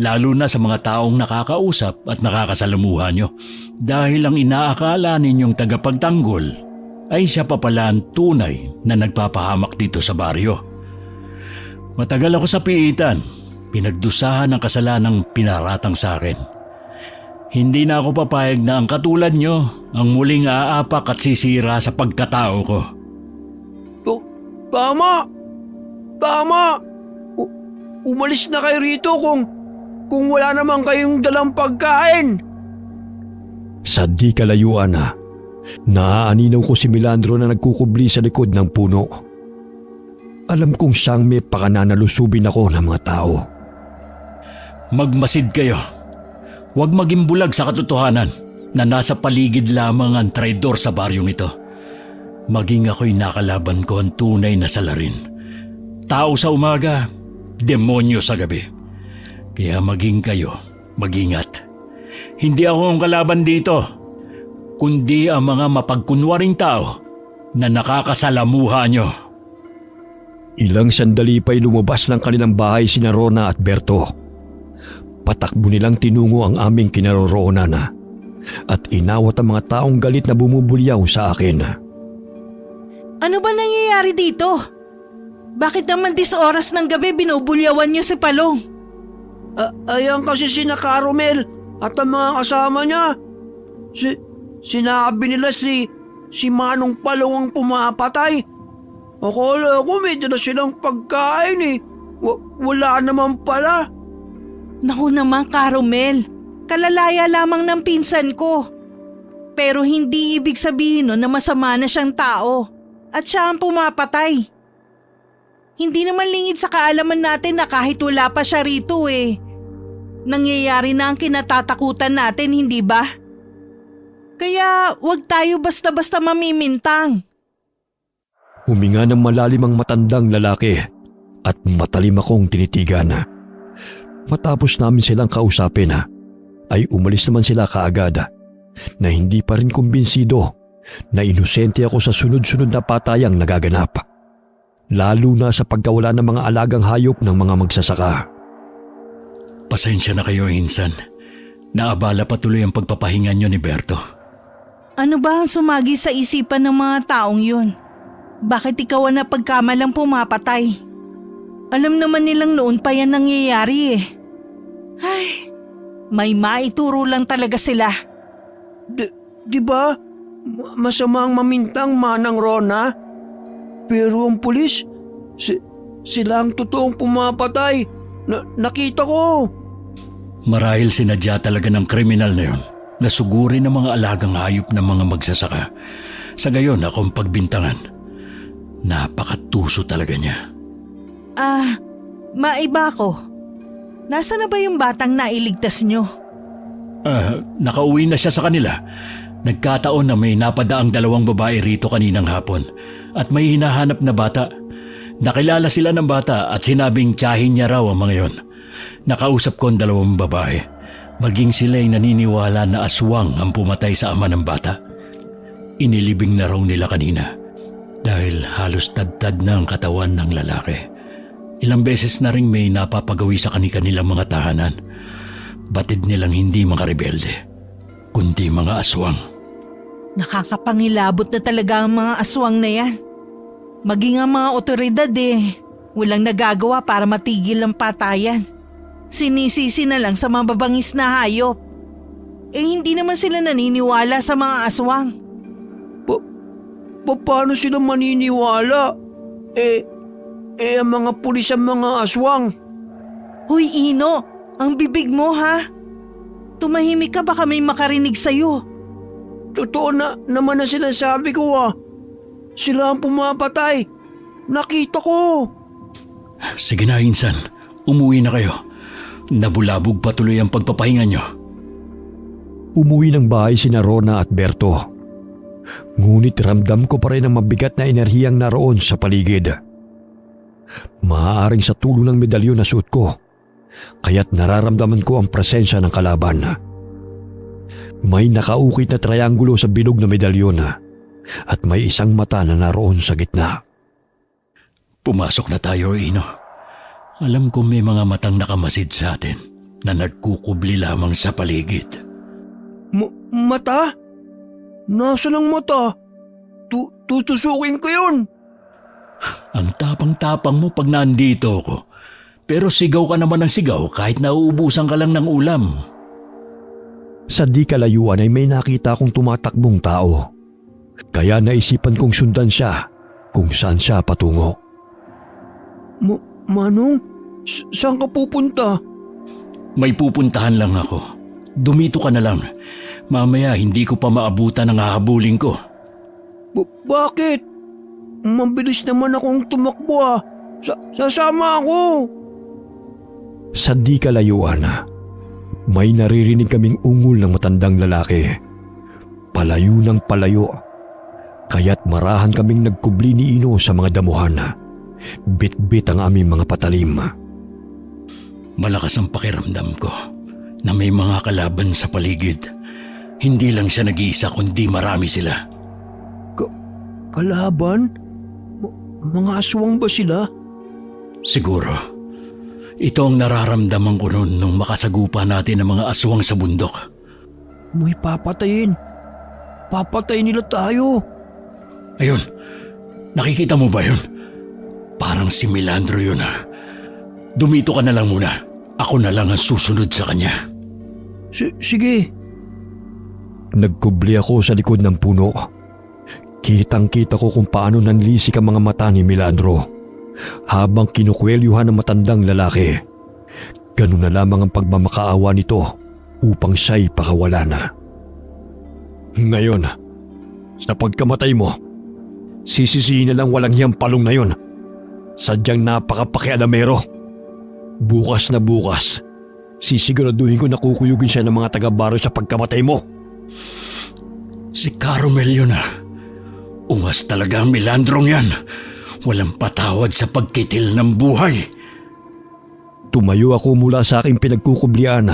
lalo na sa mga taong nakakausap at nakakasalamuha niyo, dahil ang inaakala ninyong tagapagtanggol ay siya pa pala ang tunay na nagpapahamak dito sa baryo. Matagal ako sa piitan, pinagdusahan ng kasalanang pinaratang sa akin. Hindi na ako papayag na ang katulad nyo ang muling aapak at sisira sa pagkatao ko. Tama! Tama! Umalis na kayo rito kung wala naman kayong dalang pagkain. Sa di kalayuan naaaninaw ko si Milandro na nagkukubli sa likod ng puno. Alam kong siyang may pakananalusubin ako ng mga tao. Magmasid kayo. Huwag maging bulag sa katotohanan na nasa paligid lamang ang traidor sa baryong ito. Maging ako'y nakalaban ko ang tunay na salarin. Tao sa umaga, demonyo sa gabi. Kaya maging kayo, mag-ingat. Hindi ako ang kalaban dito, kundi ang mga mapagkunwaring tao na nakakasalamuha nyo. Ilang sandali pa'y lumabas ng kanilang bahay sina Rona at Berto. Patakbo nilang tinungo ang aming kinaroroonan at inawat ang mga taong galit na bumubulyaw sa akin. Ano ba nangyayari dito? Bakit naman oras ng gabi binubulyawan niyo si Palong? Ayan kasi sina Carmel at ang mga kasama niya. Sinabi nila si Manong Palong ang pumapatay. Akala ko may dala silang pagkain wala naman pala. Naku naman, Carmel. Kalalaya lamang ng pinsan ko. Pero hindi ibig sabihin na masama na siyang tao at siya ang pumapatay. Hindi naman lingid sa kaalaman natin na kahit wala pa siya rito nangyayari na ang kinatatakutan natin, hindi ba? Kaya wag tayo basta-basta mamimintang. Huminga ng malalim ang matandang lalaki at matalim akong tinitigan. Matapos namin silang kausapin ay umalis naman sila kaagad na hindi pa rin kumbinsido na inosente ako sa sunod-sunod na patayang nagaganap. Lalo na sa pagkawala ng mga alagang hayop ng mga magsasaka. Pasensya na kayo, Insan. Naabala patuloy ang pagpapahinga nyo ni Berto. Ano ba ang sumagi sa isipan ng mga taong yun? Bakit ikaw ang napagkamalang pumapatay? Alam naman nilang noon pa yan nangyayari Ay, may maituro lang talaga sila. Di ba? Masama ang mamintang, Manang Rona. Pero ang pulis, sila ang totoong pumapatay. Nakita ko. Marahil sinadya talaga ng kriminal na yon na sugurin ng mga alagang hayop ng mga magsasaka. Sa gayon akong pagbintangan. Napakatuso talaga niya. Maiba ko. Nasaan na ba yung batang nailigtas nyo? Nakauwi na siya sa kanila. Nagkataon na may napadaang 2 babae rito kaninang hapon at may hinahanap na bata. Nakilala sila ng bata at sinabing tiyahin niya raw ang mga yon. Nakausap ko ang 2 babae. Maging sila'y naniniwala na aswang ang pumatay sa ama ng bata. Inilibing na raw nila kanina dahil halos tad-tad na ang katawan ng lalaki. Ilang beses na rin may napapagawi sa kanilang mga tahanan. Batid nilang hindi mga rebelde, kundi mga aswang. Nakakapangilabot na talaga ang mga aswang na yan. Maging ang mga otoridad walang nagagawa para matigil ang patayan. Sinisisi na lang sa mababangis na hayop. Hindi naman sila naniniwala sa mga aswang. Paano sila maniniwala? Ang mga pulis ang mga aswang. Hoy Ino, ang bibig mo ha? Tumahimik ka baka may makarinig sa'yo. Totoo na naman na sinasabi ko Sila ang pumapatay. Nakita ko. Sige na, Insan. Umuwi na kayo. Nabulabog pa tuloy ang pagpapahinga nyo. Umuwi ng bahay sina Rona at Berto. Ngunit ramdam ko pa rin ang mabigat na enerhiyang naroon sa paligid. Maaaring sa tulong ng medalyon na suot ko, kaya't nararamdaman ko ang presensya ng kalaban. May nakaukit na triangulo sa bilog na medalyon at may isang mata na naroon sa gitna. Pumasok na tayo, Ino. Alam ko may mga matang nakamasid sa atin na nagkukubli lamang sa paligid. Mata? Nasaan ang mata? Tutusukin ko yun. Ang tapang-tapang mo pag nandito ako. Pero sigaw ka naman ng sigaw kahit nauubusan ka lang ng ulam. Sa di kalayuan ay may nakita akong tumatakbong tao. Kaya naisipan kong sundan siya kung saan siya patungo. Manong? Saan ka pupunta? May pupuntahan lang ako. Dumito ka na lang. Mamaya hindi ko pa maabutan ang hahabulin ko. Bakit? Mabilis naman akong tumakbo. Sasama ako. Sa di kalayuan, may naririnig kaming ungol ng matandang lalaki. Palayo ng palayo. Kaya't marahan kaming nagkubli ni Ino sa mga damuhan. Bit-bit ang aming mga patalim. Malakas ang pakiramdam ko na may mga kalaban sa paligid. Hindi lang siya nag-iisa kundi marami sila. Kalaban? Mga aswang ba sila? Siguro. Ito ang nararamdaman ko noon nung makasagupa natin ang mga aswang sa bundok. May papatayin. Papatayin nila tayo. Ayun, nakikita mo ba yun? Parang si Milandro yun Dumito ka na lang muna. Ako na lang ang susunod sa kanya. Sige. Nagkubli ako sa likod ng puno. Kitang-kita ko kung paano nanlisik ang mga mata ni Milandro habang kinukwelyuhan ng matandang lalaki. Ganun na lamang ang pagmamakaawa nito upang siya'y pakawala na. Ngayon, sa pagkamatay mo, sisisihin na lang walang hiyang palong na yun. Sadyang napakapakialamero. Bukas na bukas, sisiguraduhin ko na kukuyugin siya ng mga taga-baro sa pagkamatay mo. Si Caromel yun Ungas talaga ang Milandrong yan. Walang patawad sa pagkitil ng buhay. Tumayo ako mula sa aking pinagkukublian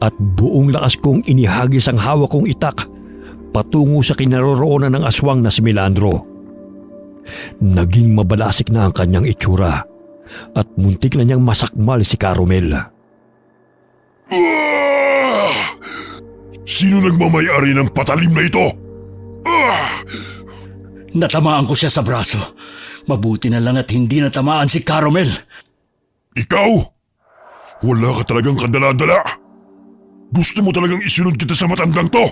at buong lakas kong inihagis ang hawak kong itak patungo sa kinaroroonan ng aswang na si Milandro. Naging mabalasik na ang kanyang itsura at muntik na niyang masakmal si Caromel. Sino nagmamayari ng patalim na ito? Natamaan ko siya sa braso. Mabuti na lang at hindi natamaan si Caromel. Ikaw? Wala ka talagang kadala-dala. Gusto mo talagang isunod kita sa matandang to?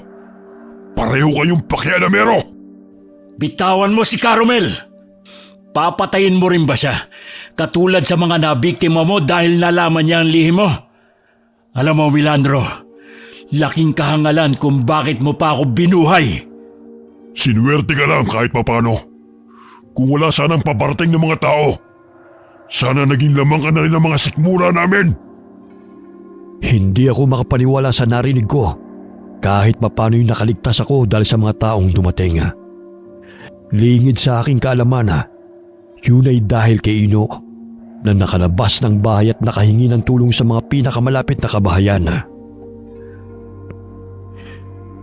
Pareho kayong pakialamero. Bitawan mo si Caromel. Papatayin mo rin ba siya? Katulad sa mga nabiktima mo dahil nalaman niya ang lihim mo? Alam mo, Milandro, laking kahangalan kung bakit mo pa ako binuhay. Sinuwerte ka lang kahit papano. Kung wala sanang paparating ng mga tao, sana naging lamang ka na rin ng mga sikmura namin. Hindi ako makapaniwala sa narinig ko kahit papano'y nakaligtas ako dahil sa mga taong dumating. Lingid sa aking kaalaman yun ay dahil kay Ino na nakalabas ng bahay at nakahingi ng tulong sa mga pinakamalapit na kabahayan.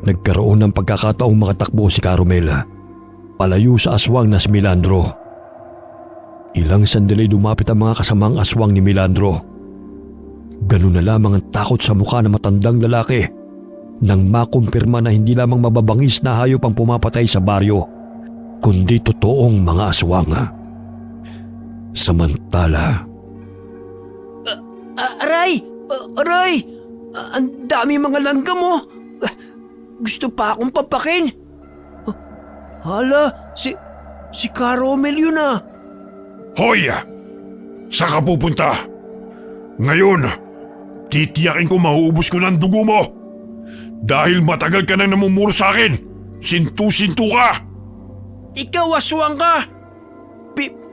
Nagkaroon ng pagkakataong makatakbo si Caromel palayo sa aswang na si Milandro. Ilang sandali lumapit ang mga kasamang aswang ni Milandro. Ganun na lamang ang takot sa mukha ng matandang lalaki nang makumpirma na hindi lamang mababangis na hayop ang pumapatay sa baryo, kundi totoong mga aswang. Samantala, Aray! Aray! Ang dami mga langgam mo! Gusto pa akong papakin! Hala, si Caromel yun Hoy! Saan ka pupunta? Ngayon, titiyakin ko mauubos ko ng dugo mo. Dahil matagal ka nang namumuro sa akin. Sintu-sintu ka! Ikaw aswang ka!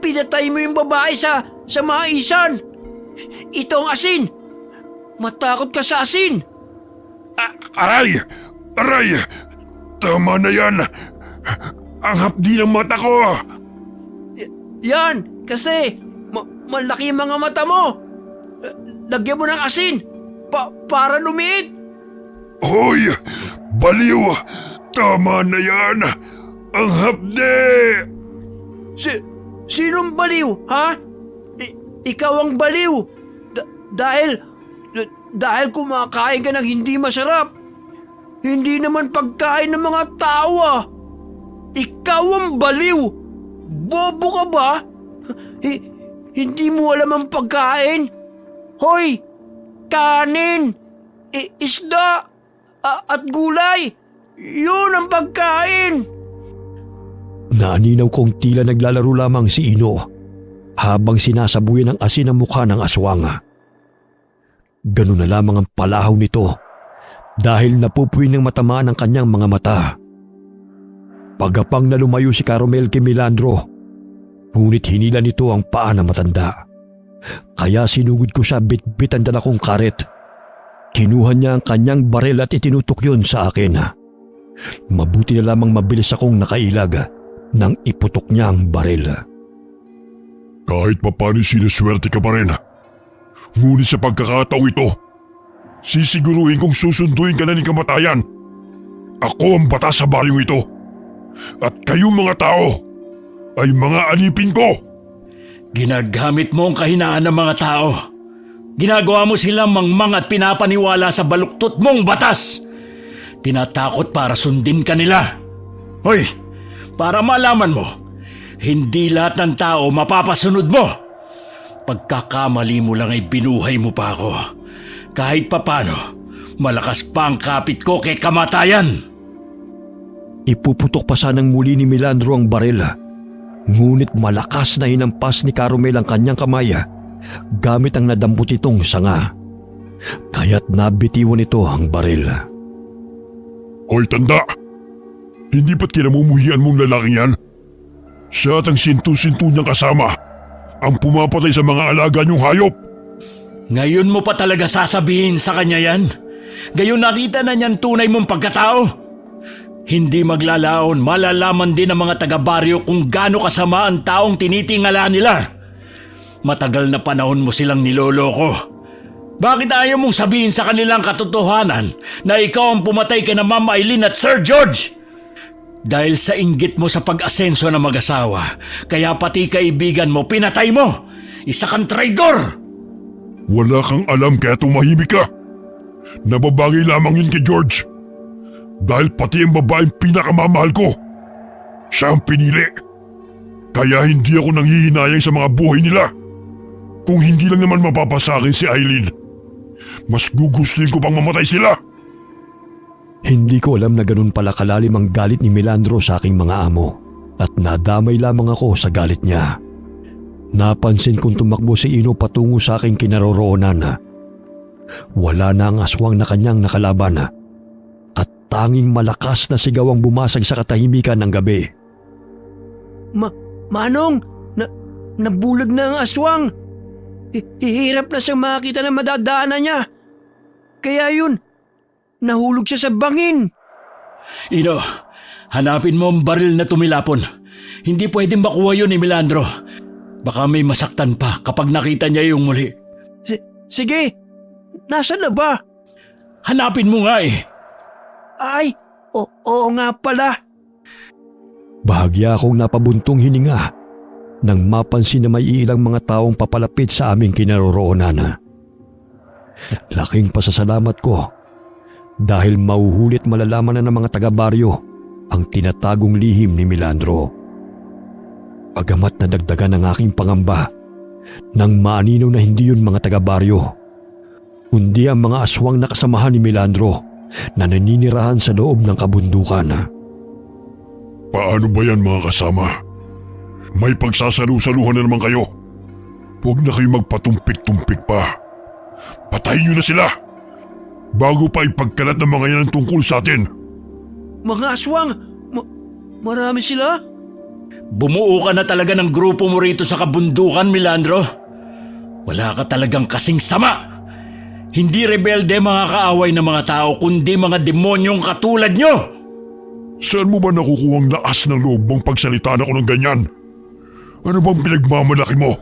Pinatay mo yung babae sa maisan! Ito ang asin! matakot ka sa asin. Aray! Aray! Tama na yan! Ang hapdi ng mata ko! Yan, kasi malaki yung mga mata mo. Lagyan mo ng asin para lumiit. Hoy! Baliw! Tama na yan! Ang hapdi! Sinong baliw, ha? Ikaw ang baliw. Dahil kumakain ka ng hindi masarap. Hindi naman pagkain ng mga tao, ah. Ikaw ang baliw. Bobo ka ba? Hindi mo alam ang pagkain? Hoy! Kanin! Isda! At gulay! Yun ang pagkain! Naaninaw kong tila naglalaro lamang si Ino habang sinasabuyan ng asin ang mukha ng aswang. Ganun na lamang ang palahaw nito dahil napupuwi ng matamaan ang kanyang mga mata. Pagapang na lumayo si Carmel kay Milandro, ngunit hinila nito ang paa na matanda. Kaya sinugod ko siya bitbit ang dala kong karet. Kinuha niya ang kanyang barel at itinutok yun sa akin. Mabuti na lamang mabilis akong nakailag nang iputok niya ang baril. Kahit papano sinaswerte ka pa rin. Ngunit sa pagkakataong ito, sisiguruhin kong susunduin ka na ni kamatayan. Ako ang batas sa baryong ito. At kayong mga tao ay mga alipin ko. Ginagamit mo ang kahinaan ng mga tao. Ginagawa mo silang mangmang at pinapaniwala sa baluktot mong batas. Tinatakot para sundin ka nila. Hoy, para malaman mo, hindi lahat ng tao mapapasunod mo. Pagkakamali mo lang ay binuhay mo pa ako. Kahit papano, malakas pa ang kapit ko kay kamatayan. Ipuputok pa sanang muli ni Milandro ang baril. Ngunit malakas na hinampas ni Carmel ang kanyang kamay gamit ang nadampot itong sanga. Kaya't nabitiwan ito ang baril. Hoy tanda! Hindi ba't kinamumuhian mong lalaking yan? Siya at ang sintu-sintu niyang kasama ang pumapatay sa mga alaga niyong hayop. Ngayon mo pa talaga sasabihin sa kanya yan? Gayon nakita na niyan tunay mong pagkatao? Hindi maglalaon, malalaman din ng mga taga-baryo kung gaano kasama ang taong tinitingala nila. Matagal na panahon mo silang niloloko. Bakit ayaw mong sabihin sa kanilang katotohanan na ikaw ang pumatay kina Ma'am Eileen at Sir George? Dahil sa inggit mo sa pag-asenso ng mag-asawa, kaya pati kaibigan mo pinatay mo. Isa kang traidor! Wala kang alam kaya tumahimik ka. Nababagay lamang yun kay George. Dahil pati ang babaeng pinakamamahal ko, siya ang pinili. Kaya hindi ako nanghihinayang sa mga buhay nila. Kung hindi lang naman mapapasakin si Eileen, mas gugustuhin ko pang mamatay sila. Hindi ko alam na ganun pala kalalim ang galit ni Milandro sa aking mga amo at nadamay lamang ako sa galit niya. Napansin kong tumakbo si Ino patungo sa aking kinaroroonan. Wala na ang aswang na kanyang nakalaban at tanging malakas na sigaw ang bumasag sa katahimikan ng gabi. Manong, nabulag na ang aswang. Hihirap na siyang makita na madadaanan niya. Kaya yun, nahulog siya sa bangin. Ino, hanapin mo ang baril na tumilapon. Hindi pwedeng makuha yun ni Milandro. Baka may masaktan pa kapag nakita niya yung muli. Sige, nasaan na ba? Hanapin mo nga eh. Ay, oo nga pala. Bahagya akong napabuntong hininga nang mapansin na may ilang mga taong papalapit sa aming kinaroroonan. Laking pasasalamat ko dahil mauhulit malalaman na ng mga taga-baryo ang tinatagong lihim ni Milandro. Pagamat nadagdagan ang aking pangamba nang maaninaw na hindi yun mga taga-baryo, kundi ang mga aswang na kasamahan ni Milandro na naninirahan sa loob ng kabundukan. Paano ba yan mga kasama? May pagsasalu-saluhan na naman kayo. Huwag na kayo magpatumpik-tumpik pa. Patayin niyo na sila bago pa ipagkalat ng mga yan ang tungkol sa atin. Mga aswang, marami sila? Bumuo ka na talaga ng grupo mo rito sa kabundukan, Milandro. Wala ka talagang kasing sama. Hindi rebelde mga kaaway ng mga tao kundi mga demonyong katulad nyo! Saan mo ba nakukuhang lakas ng loob mong pagsalita ako ng ganyan? Ano bang pinagmamalaki mo?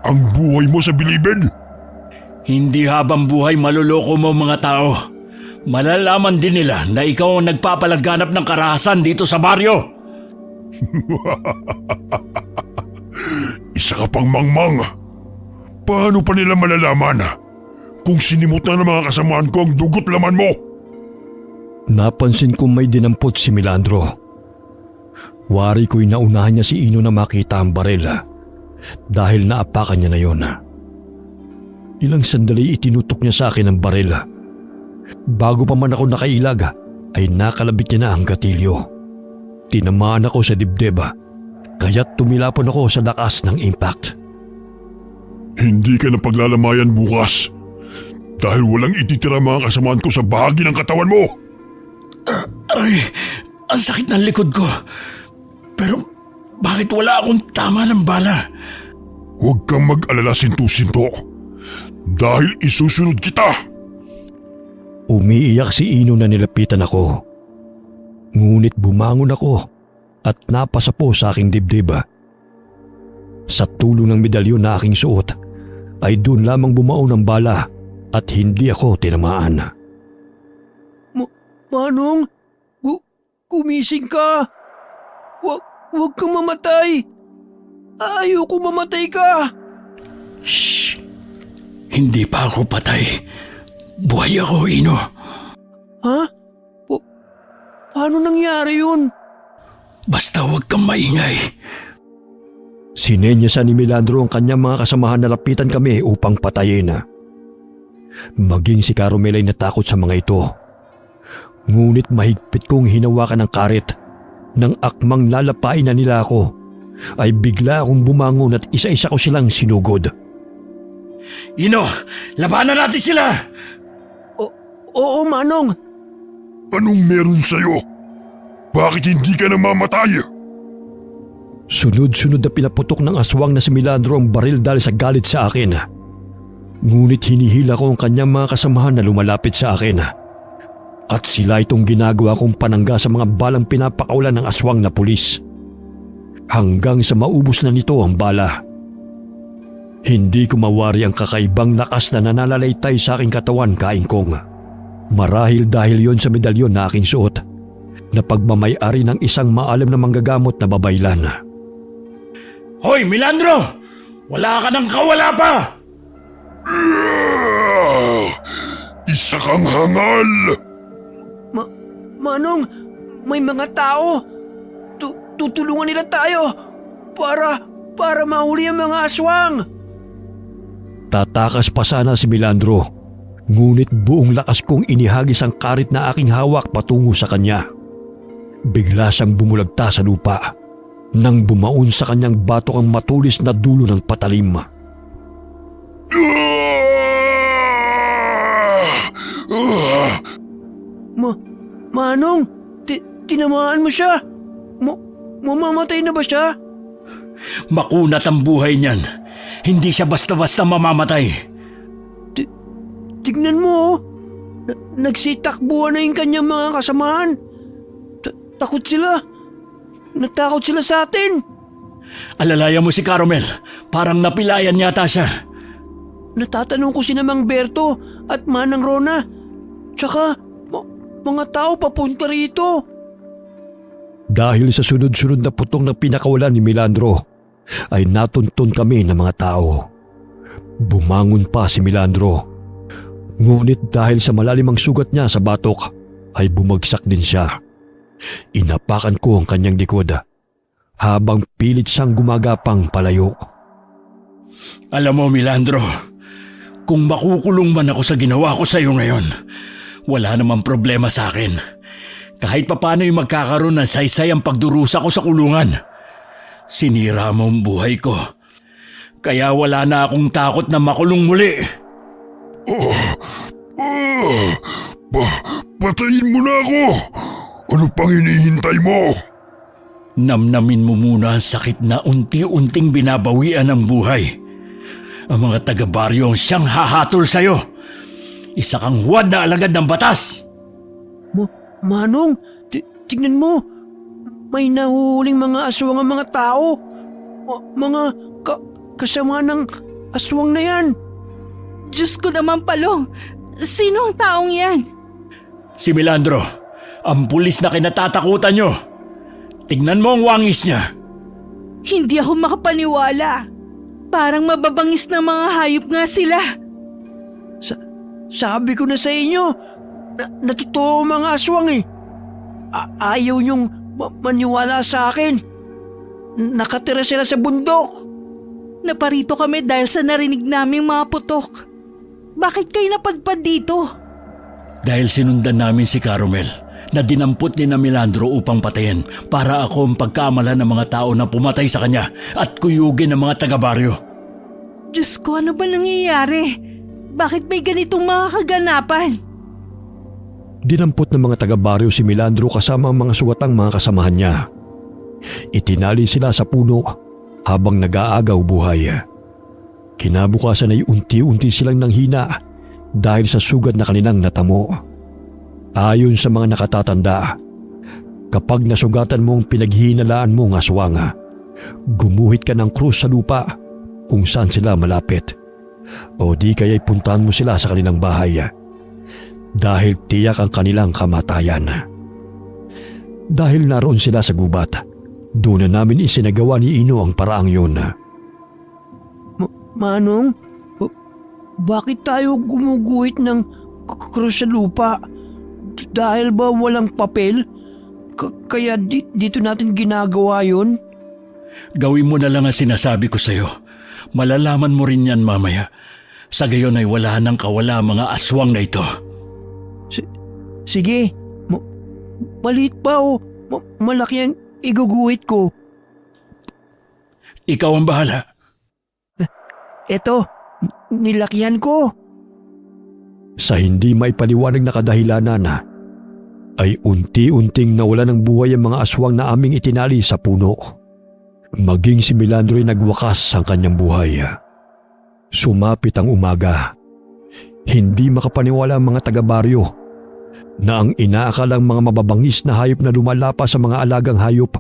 Ang buhay mo sa bilibid? Hindi habang buhay maluloko mo mga tao. Malalaman din nila na ikaw ang nagpapalaganap ng karahasan dito sa baryo. Isa ka pang mangmang. Paano pa nila malalaman kung sinimutan ng mga kasamaan ko ang dugot laman mo? Napansin kong may dinampot si Milandro. Wari ko'y naunahan niya si Ino na makita ang baril dahil naapakan niya na yon. Ilang sandali itinutok niya sa akin ang baril. Bago pa man ako nakailag ay nakalabit niya na ang gatilyo. Tinamaan ako sa dibdib kaya't tumilapon ako sa lakas ng impact. Hindi ka na paglalamayan bukas dahil walang ititira mga kasamaan ko sa bahagi ng katawan mo. Ay, ang sakit ng likod ko. Pero bakit wala akong tama ng bala? Huwag kang mag-alala, Sinto-Sinto, dahil isusunod kita. Umiiyak si Ino na nilapitan ako. Ngunit bumangon ako at napasa po sa aking dibdib. Sa tulong ng medalyon na aking suot ay doon lamang bumao ng bala at hindi ako tinamaan. Manong, gumising ka. Huwag kang mamatay. Ayoko mamatay ka. Shh! Hindi pa ako patay. Buhay ako, Ino. Ha? Paano nangyari yun? Basta huwag kang maingay. Sinenyasan ni Milandro ang kanyang mga kasamahan na lapitan kami upang patayin. Maging si Caromel ay natakot sa mga ito. Ngunit mahigpit kong hinawakan ang karet. Nang akmang lalapain na nila ako, ay bigla akong bumangon at isa-isa ko silang sinugod. Ino, labanan natin sila! Oo, Manong. Anong meron sa'yo? Bakit hindi ka namamatay? Sunod-sunod na pinaputok ng aswang na si Milandro ang baril dahil sa galit sa akin. Ngunit hinihila ko ang kanyang mga kasamahan na lumalapit sa akin. At sila itong ginagawa kong panangga sa mga balang pinapakaulan ng aswang na pulis. Hanggang sa maubos na nito ang bala. Hindi ko mawari ang kakaibang lakas na nananalaytay sa aking katawan, Kaingkong. Marahil dahil yon sa medalyon na aking suot na pagmamay-ari ng isang maalam na manggagamot na babaylan. Hoy, Milandro! Wala ka nang kawala pa! Isa kang hangal! Manong, may mga tao. Tutulungan nila tayo para mahuli ang mga aswang. Tatakas pa sana si Milandro, ngunit buong lakas kong inihagis ang karit na aking hawak patungo sa kanya. Bigla siyang bumulagta sa lupa nang bumaon sa kanyang batok ang matulis na dulo ng patalim. Manong, tinamaan mo siya. Mamamatay na ba siya? Makunat ang buhay niyan. Hindi siya basta-basta mamamatay. Tignan mo, nagsitakbuhan na yung kanyang mga kasamahan. Takot sila. Natakot sila sa atin. Alalayan mo si Caromel. Parang napilayan yata siya. Natatanong ko si Mang Berto at Manang Rona. Tsaka, mga tao papunta rito. Dahil sa sunod-sunod na putong na pinakawalan ni Milandro, ay natuntun kami ng mga tao. Bumangon pa si Milandro. Ngunit dahil sa malalimang sugat niya sa batok, ay bumagsak din siya. Inapakan ko ang kanyang likod habang pilit siyang gumagapang palayo. Alam mo, Milandro, kung makukulong man ako sa ginawa ko sa iyo ngayon, wala namang problema sa akin. Kahit papano'y magkakaroon ng saysay ang pagdurusa ko sa kulungan. Sinira mo ang buhay ko. Kaya wala na akong takot na makulong muli. Patayin mo na ako! Ano pang hinihintay mo? Namnamin mo muna ang sakit na unti-unting binabawian ng buhay. Ang mga taga-baryo ang siyang hahatol sa'yo. Isa kang huwad na alagad ng batas! Manong, tignan mo. May nahuhuling mga aswang ang mga tao. Mga kasama ng aswang na yan. Diyos ko naman, Palong. Sino ang taong yan? Si Milandro, ang pulis na kinatatakutan nyo. Tignan mo ang wangis niya. Hindi ako makapaniwala. Parang mababangis na mga hayop nga sila. Sabi ko na sa inyo, natotoo ang mga aswang eh. Ayaw niyong maniwala sa akin. Nakatira sila sa bundok. Naparito kami dahil sa narinig naming mga putok. Bakit kayo napadpad dito? Dahil sinundan namin si Carmel na dinampot ni na Milandro upang patayin para ako ang pagkaamalan ng mga tao na pumatay sa kanya at kuyugin ng mga taga-baryo. Diyos ko, ano ba nangyayari? Bakit may ganitong mga kaganapan? Dinampot ng mga taga-baryo si Milandro kasama ang mga sugatang mga kasamahan niya. Itinali sila sa puno habang nag-aagaw buhay. Kinabukasan ay unti-unti silang nanghina dahil sa sugat na kanilang natamo. Ayon sa mga nakatatanda, kapag nasugatan mo ang pinaghihinalaan mong aswang, gumuhit ka ng krus sa lupa kung saan sila malapit. O di kaya'y puntahan mo sila sa kanilang bahay dahil tiyak ang kanilang kamatayan. Dahil naroon sila sa gubat, doon na namin isinagawa ni Ino ang paraang yun. Manong, bakit tayo gumuguhit ng krus sa lupa? Dahil ba walang papel? Kaya dito natin ginagawa yun? Gawin mo na lang ang sinasabi ko sa'yo. Malalaman mo rin yan mamaya. Sa gayon ay wala nang kawala ang mga aswang na ito. Sige, maliit pa o malaki ang iguguhit ko. Ikaw ang bahala. Eto, nilakyan ko. Sa hindi may paliwanag na kadahilanan, ay unti-unting nawala ng buhay ang mga aswang na aming itinali sa puno. Maging si Milandro ay nagwakas ang kanyang buhay. Sumapit ang umaga. Hindi makapaniwala ang mga taga-baryo na ang inaakalang mga mababangis na hayop na lumalapas sa mga alagang hayop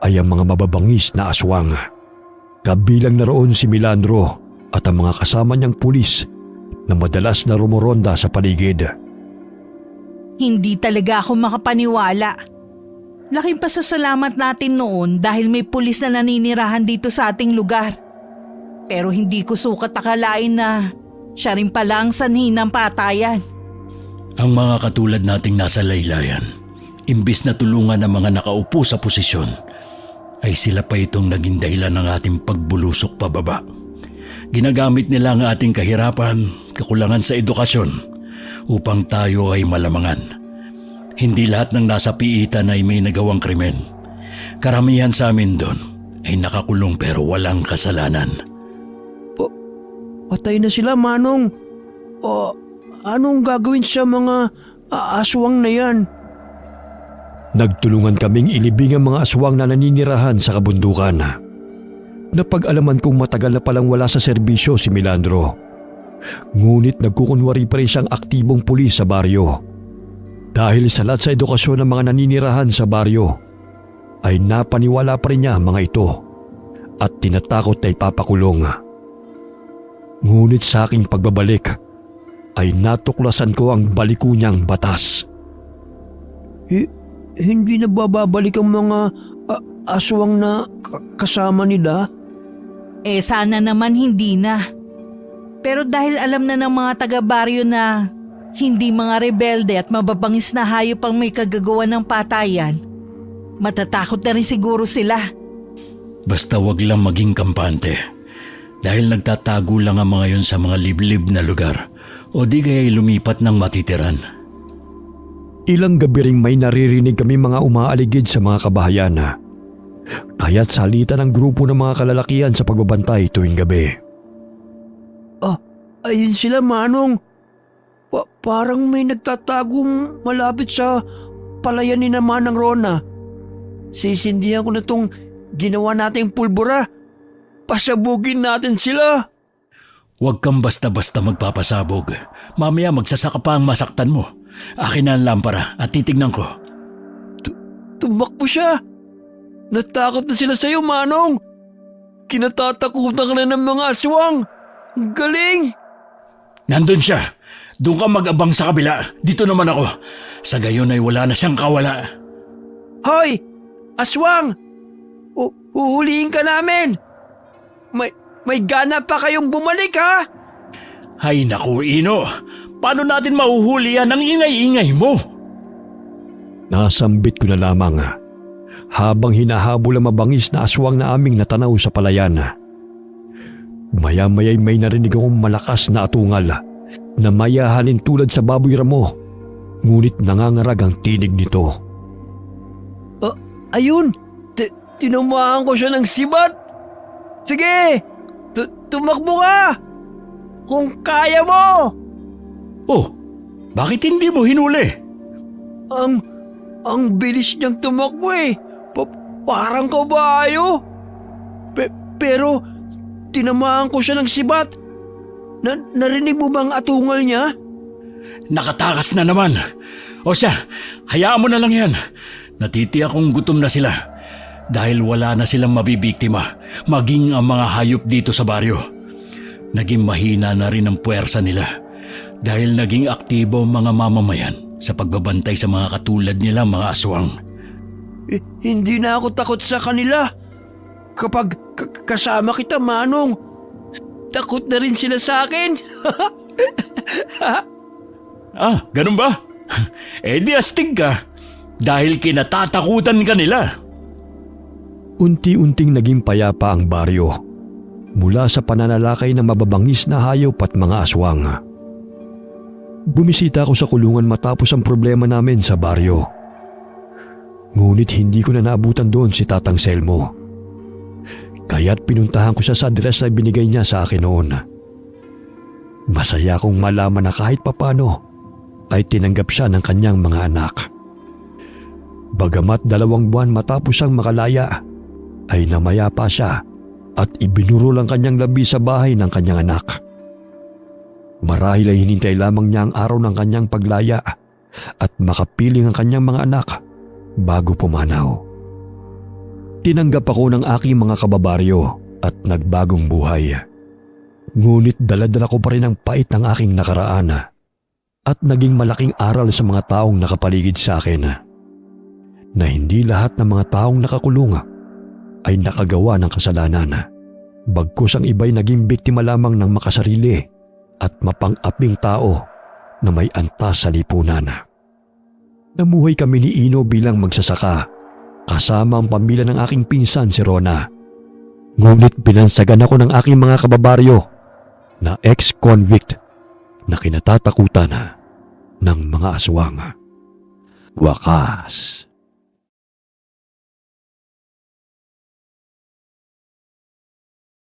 ay ang mga mababangis na aswang. Kabilang na roon si Milandro at ang mga kasama niyang pulis na madalas na rumoronda sa paligid. Hindi talaga ako makapaniwala. Laking pasasalamat natin noon dahil may pulis na naninirahan dito sa ating lugar. Pero hindi ko sukat akalain na siya rin pala ang sanhi ng patayan. Ang mga katulad nating nasa laylayan, imbis na tulungan ang mga nakaupo sa posisyon, ay sila pa itong naging dahilan ng ating pagbulusok pababa. Ginagamit nila ang ating kahirapan, kakulangan sa edukasyon, upang tayo ay malamangan. Hindi lahat ng nasa piitan ay may nagawang krimen. Karamihan sa amin doon ay nakakulong pero walang kasalanan. Patay na sila, Manong. Anong gagawin sa mga aswang na yan? Nagtulungan kaming ilibing ang mga aswang na naninirahan sa kabundukan. Napag-alaman kong matagal na palang wala sa serbisyo si Milandro. Ngunit nagkukunwari pa rin siyang aktibong pulis sa baryo. Dahil sa lahat sa edukasyon ng mga naninirahan sa baryo, ay napaniwala pa rin niya mga ito at tinatakot na ipapakulong. Ngunit sa aking pagbabalik, ay natuklasan ko ang baliko niyang batas. Hindi na bababalik ang mga aswang na kasama nila? Sana naman hindi na. Pero dahil alam na ng mga taga-baryo na hindi mga rebelde at mababangis na hayop ang may kagagawa ng patayan, matatakot na rin siguro sila. Basta wag lang maging kampante. Dahil nagtatago lang ang mga yon sa mga liblib na lugar o di kaya'y lumipat ng matitiran. Ilang gabi ring may naririnig kami mga umaaligid sa mga kabahayan. Kaya't salitan ng grupo ng mga kalalakihan sa pagbabantay tuwing gabi. Ayun sila, Manong. Parang may nagtatagong malapit sa palayan ni naman ng Rona. Sisindihan ko na tong ginawa nating pulbura. Pasabugin natin sila. Huwag kang basta-basta magpapasabog. Mamaya magsasaka pa ang masaktan mo. Akin na ang lampara at titignan ko. Tumakbo siya. Natakot na sila sa'yo, Manong. Kinatatakutan ka na ng mga aswang. Ang galing! Nandun siya. Doon ka mag-abang sa kabila. Dito naman ako. Sa gayon ay wala na siyang kawala. Hoy! Aswang! Uhulihin ka namin! May gana pa kayong bumalik, ha? Hay naku, Ino. Paano natin mahuhuli yan ang ingay-ingay mo? Nasambit ko na lamang habang hinahabol ang mabangis na aswang na aming natanaw sa palayan. Maya-maya'y may narinig akong malakas na atungal na mayahalin tulad sa baboy ramo, ngunit nangangarag ang tinig nito. Ayun! Tinamaan ko siya ng sibat! Sige! Tumakbo ka! Kung kaya mo! Oh, bakit hindi mo hinuli? Ang bilis niyang tumakbo eh! Parang kabayo! Pero tinamaan ko siya ng sibat! Narinig mo bang atungal niya? Nakatakas na naman. O siya, hayaan mo na lang yan. Natitiyak kong gutom na sila. Dahil wala na silang mabibiktima, maging ang mga hayop dito sa baryo. Naging mahina na rin ang puwersa nila. Dahil naging aktibo ang mga mamamayan sa pagbabantay sa mga katulad nila mga aswang. Hindi na ako takot sa kanila. Kapag kasama kita, Manong, takot na rin sila sa akin. Ah, ganun ba? Eh di astig ka. Dahil kinatatakutan ka nila. Unti-unting naging payapa ang baryo mula sa pananalakay ng mababangis na hayop at mga aswang. Bumisita ako sa kulungan matapos ang problema namin sa baryo. Ngunit hindi ko na naabutan doon si Tatang Selmo. Kaya't pinuntahan ko siya sa address na binigay niya sa akin noon. Masaya akong malaman na kahit papano ay tinanggap siya ng kanyang mga anak. Bagamat 2 buwan matapos siyang makalaya, ay namaya pa siya at ibinurol ang kanyang labi sa bahay ng kanyang anak. Marahil ay hinintay lamang niya ang araw ng kanyang paglaya at makapiling ang kanyang mga anak bago pumanaw. Tinanggap ako ng aking mga kababaryo at nagbagong buhay. Ngunit dala-dala ko pa rin ang pait ng aking nakaraan at naging malaking aral sa mga taong nakapaligid sa akin na hindi lahat ng mga taong nakakulong ay nakagawa ng kasalanan. Bagkus ang iba'y naging biktima lamang ng makasarili at mapang-aping tao na may antas sa lipunan. Namuhay kami ni Ino bilang magsasaka kasama ang pamilya ng aking pinsan si Rona. Ngunit binansagan ako ng aking mga kababaryo na ex-convict na kinatatakutan ng mga aswang. Wakas.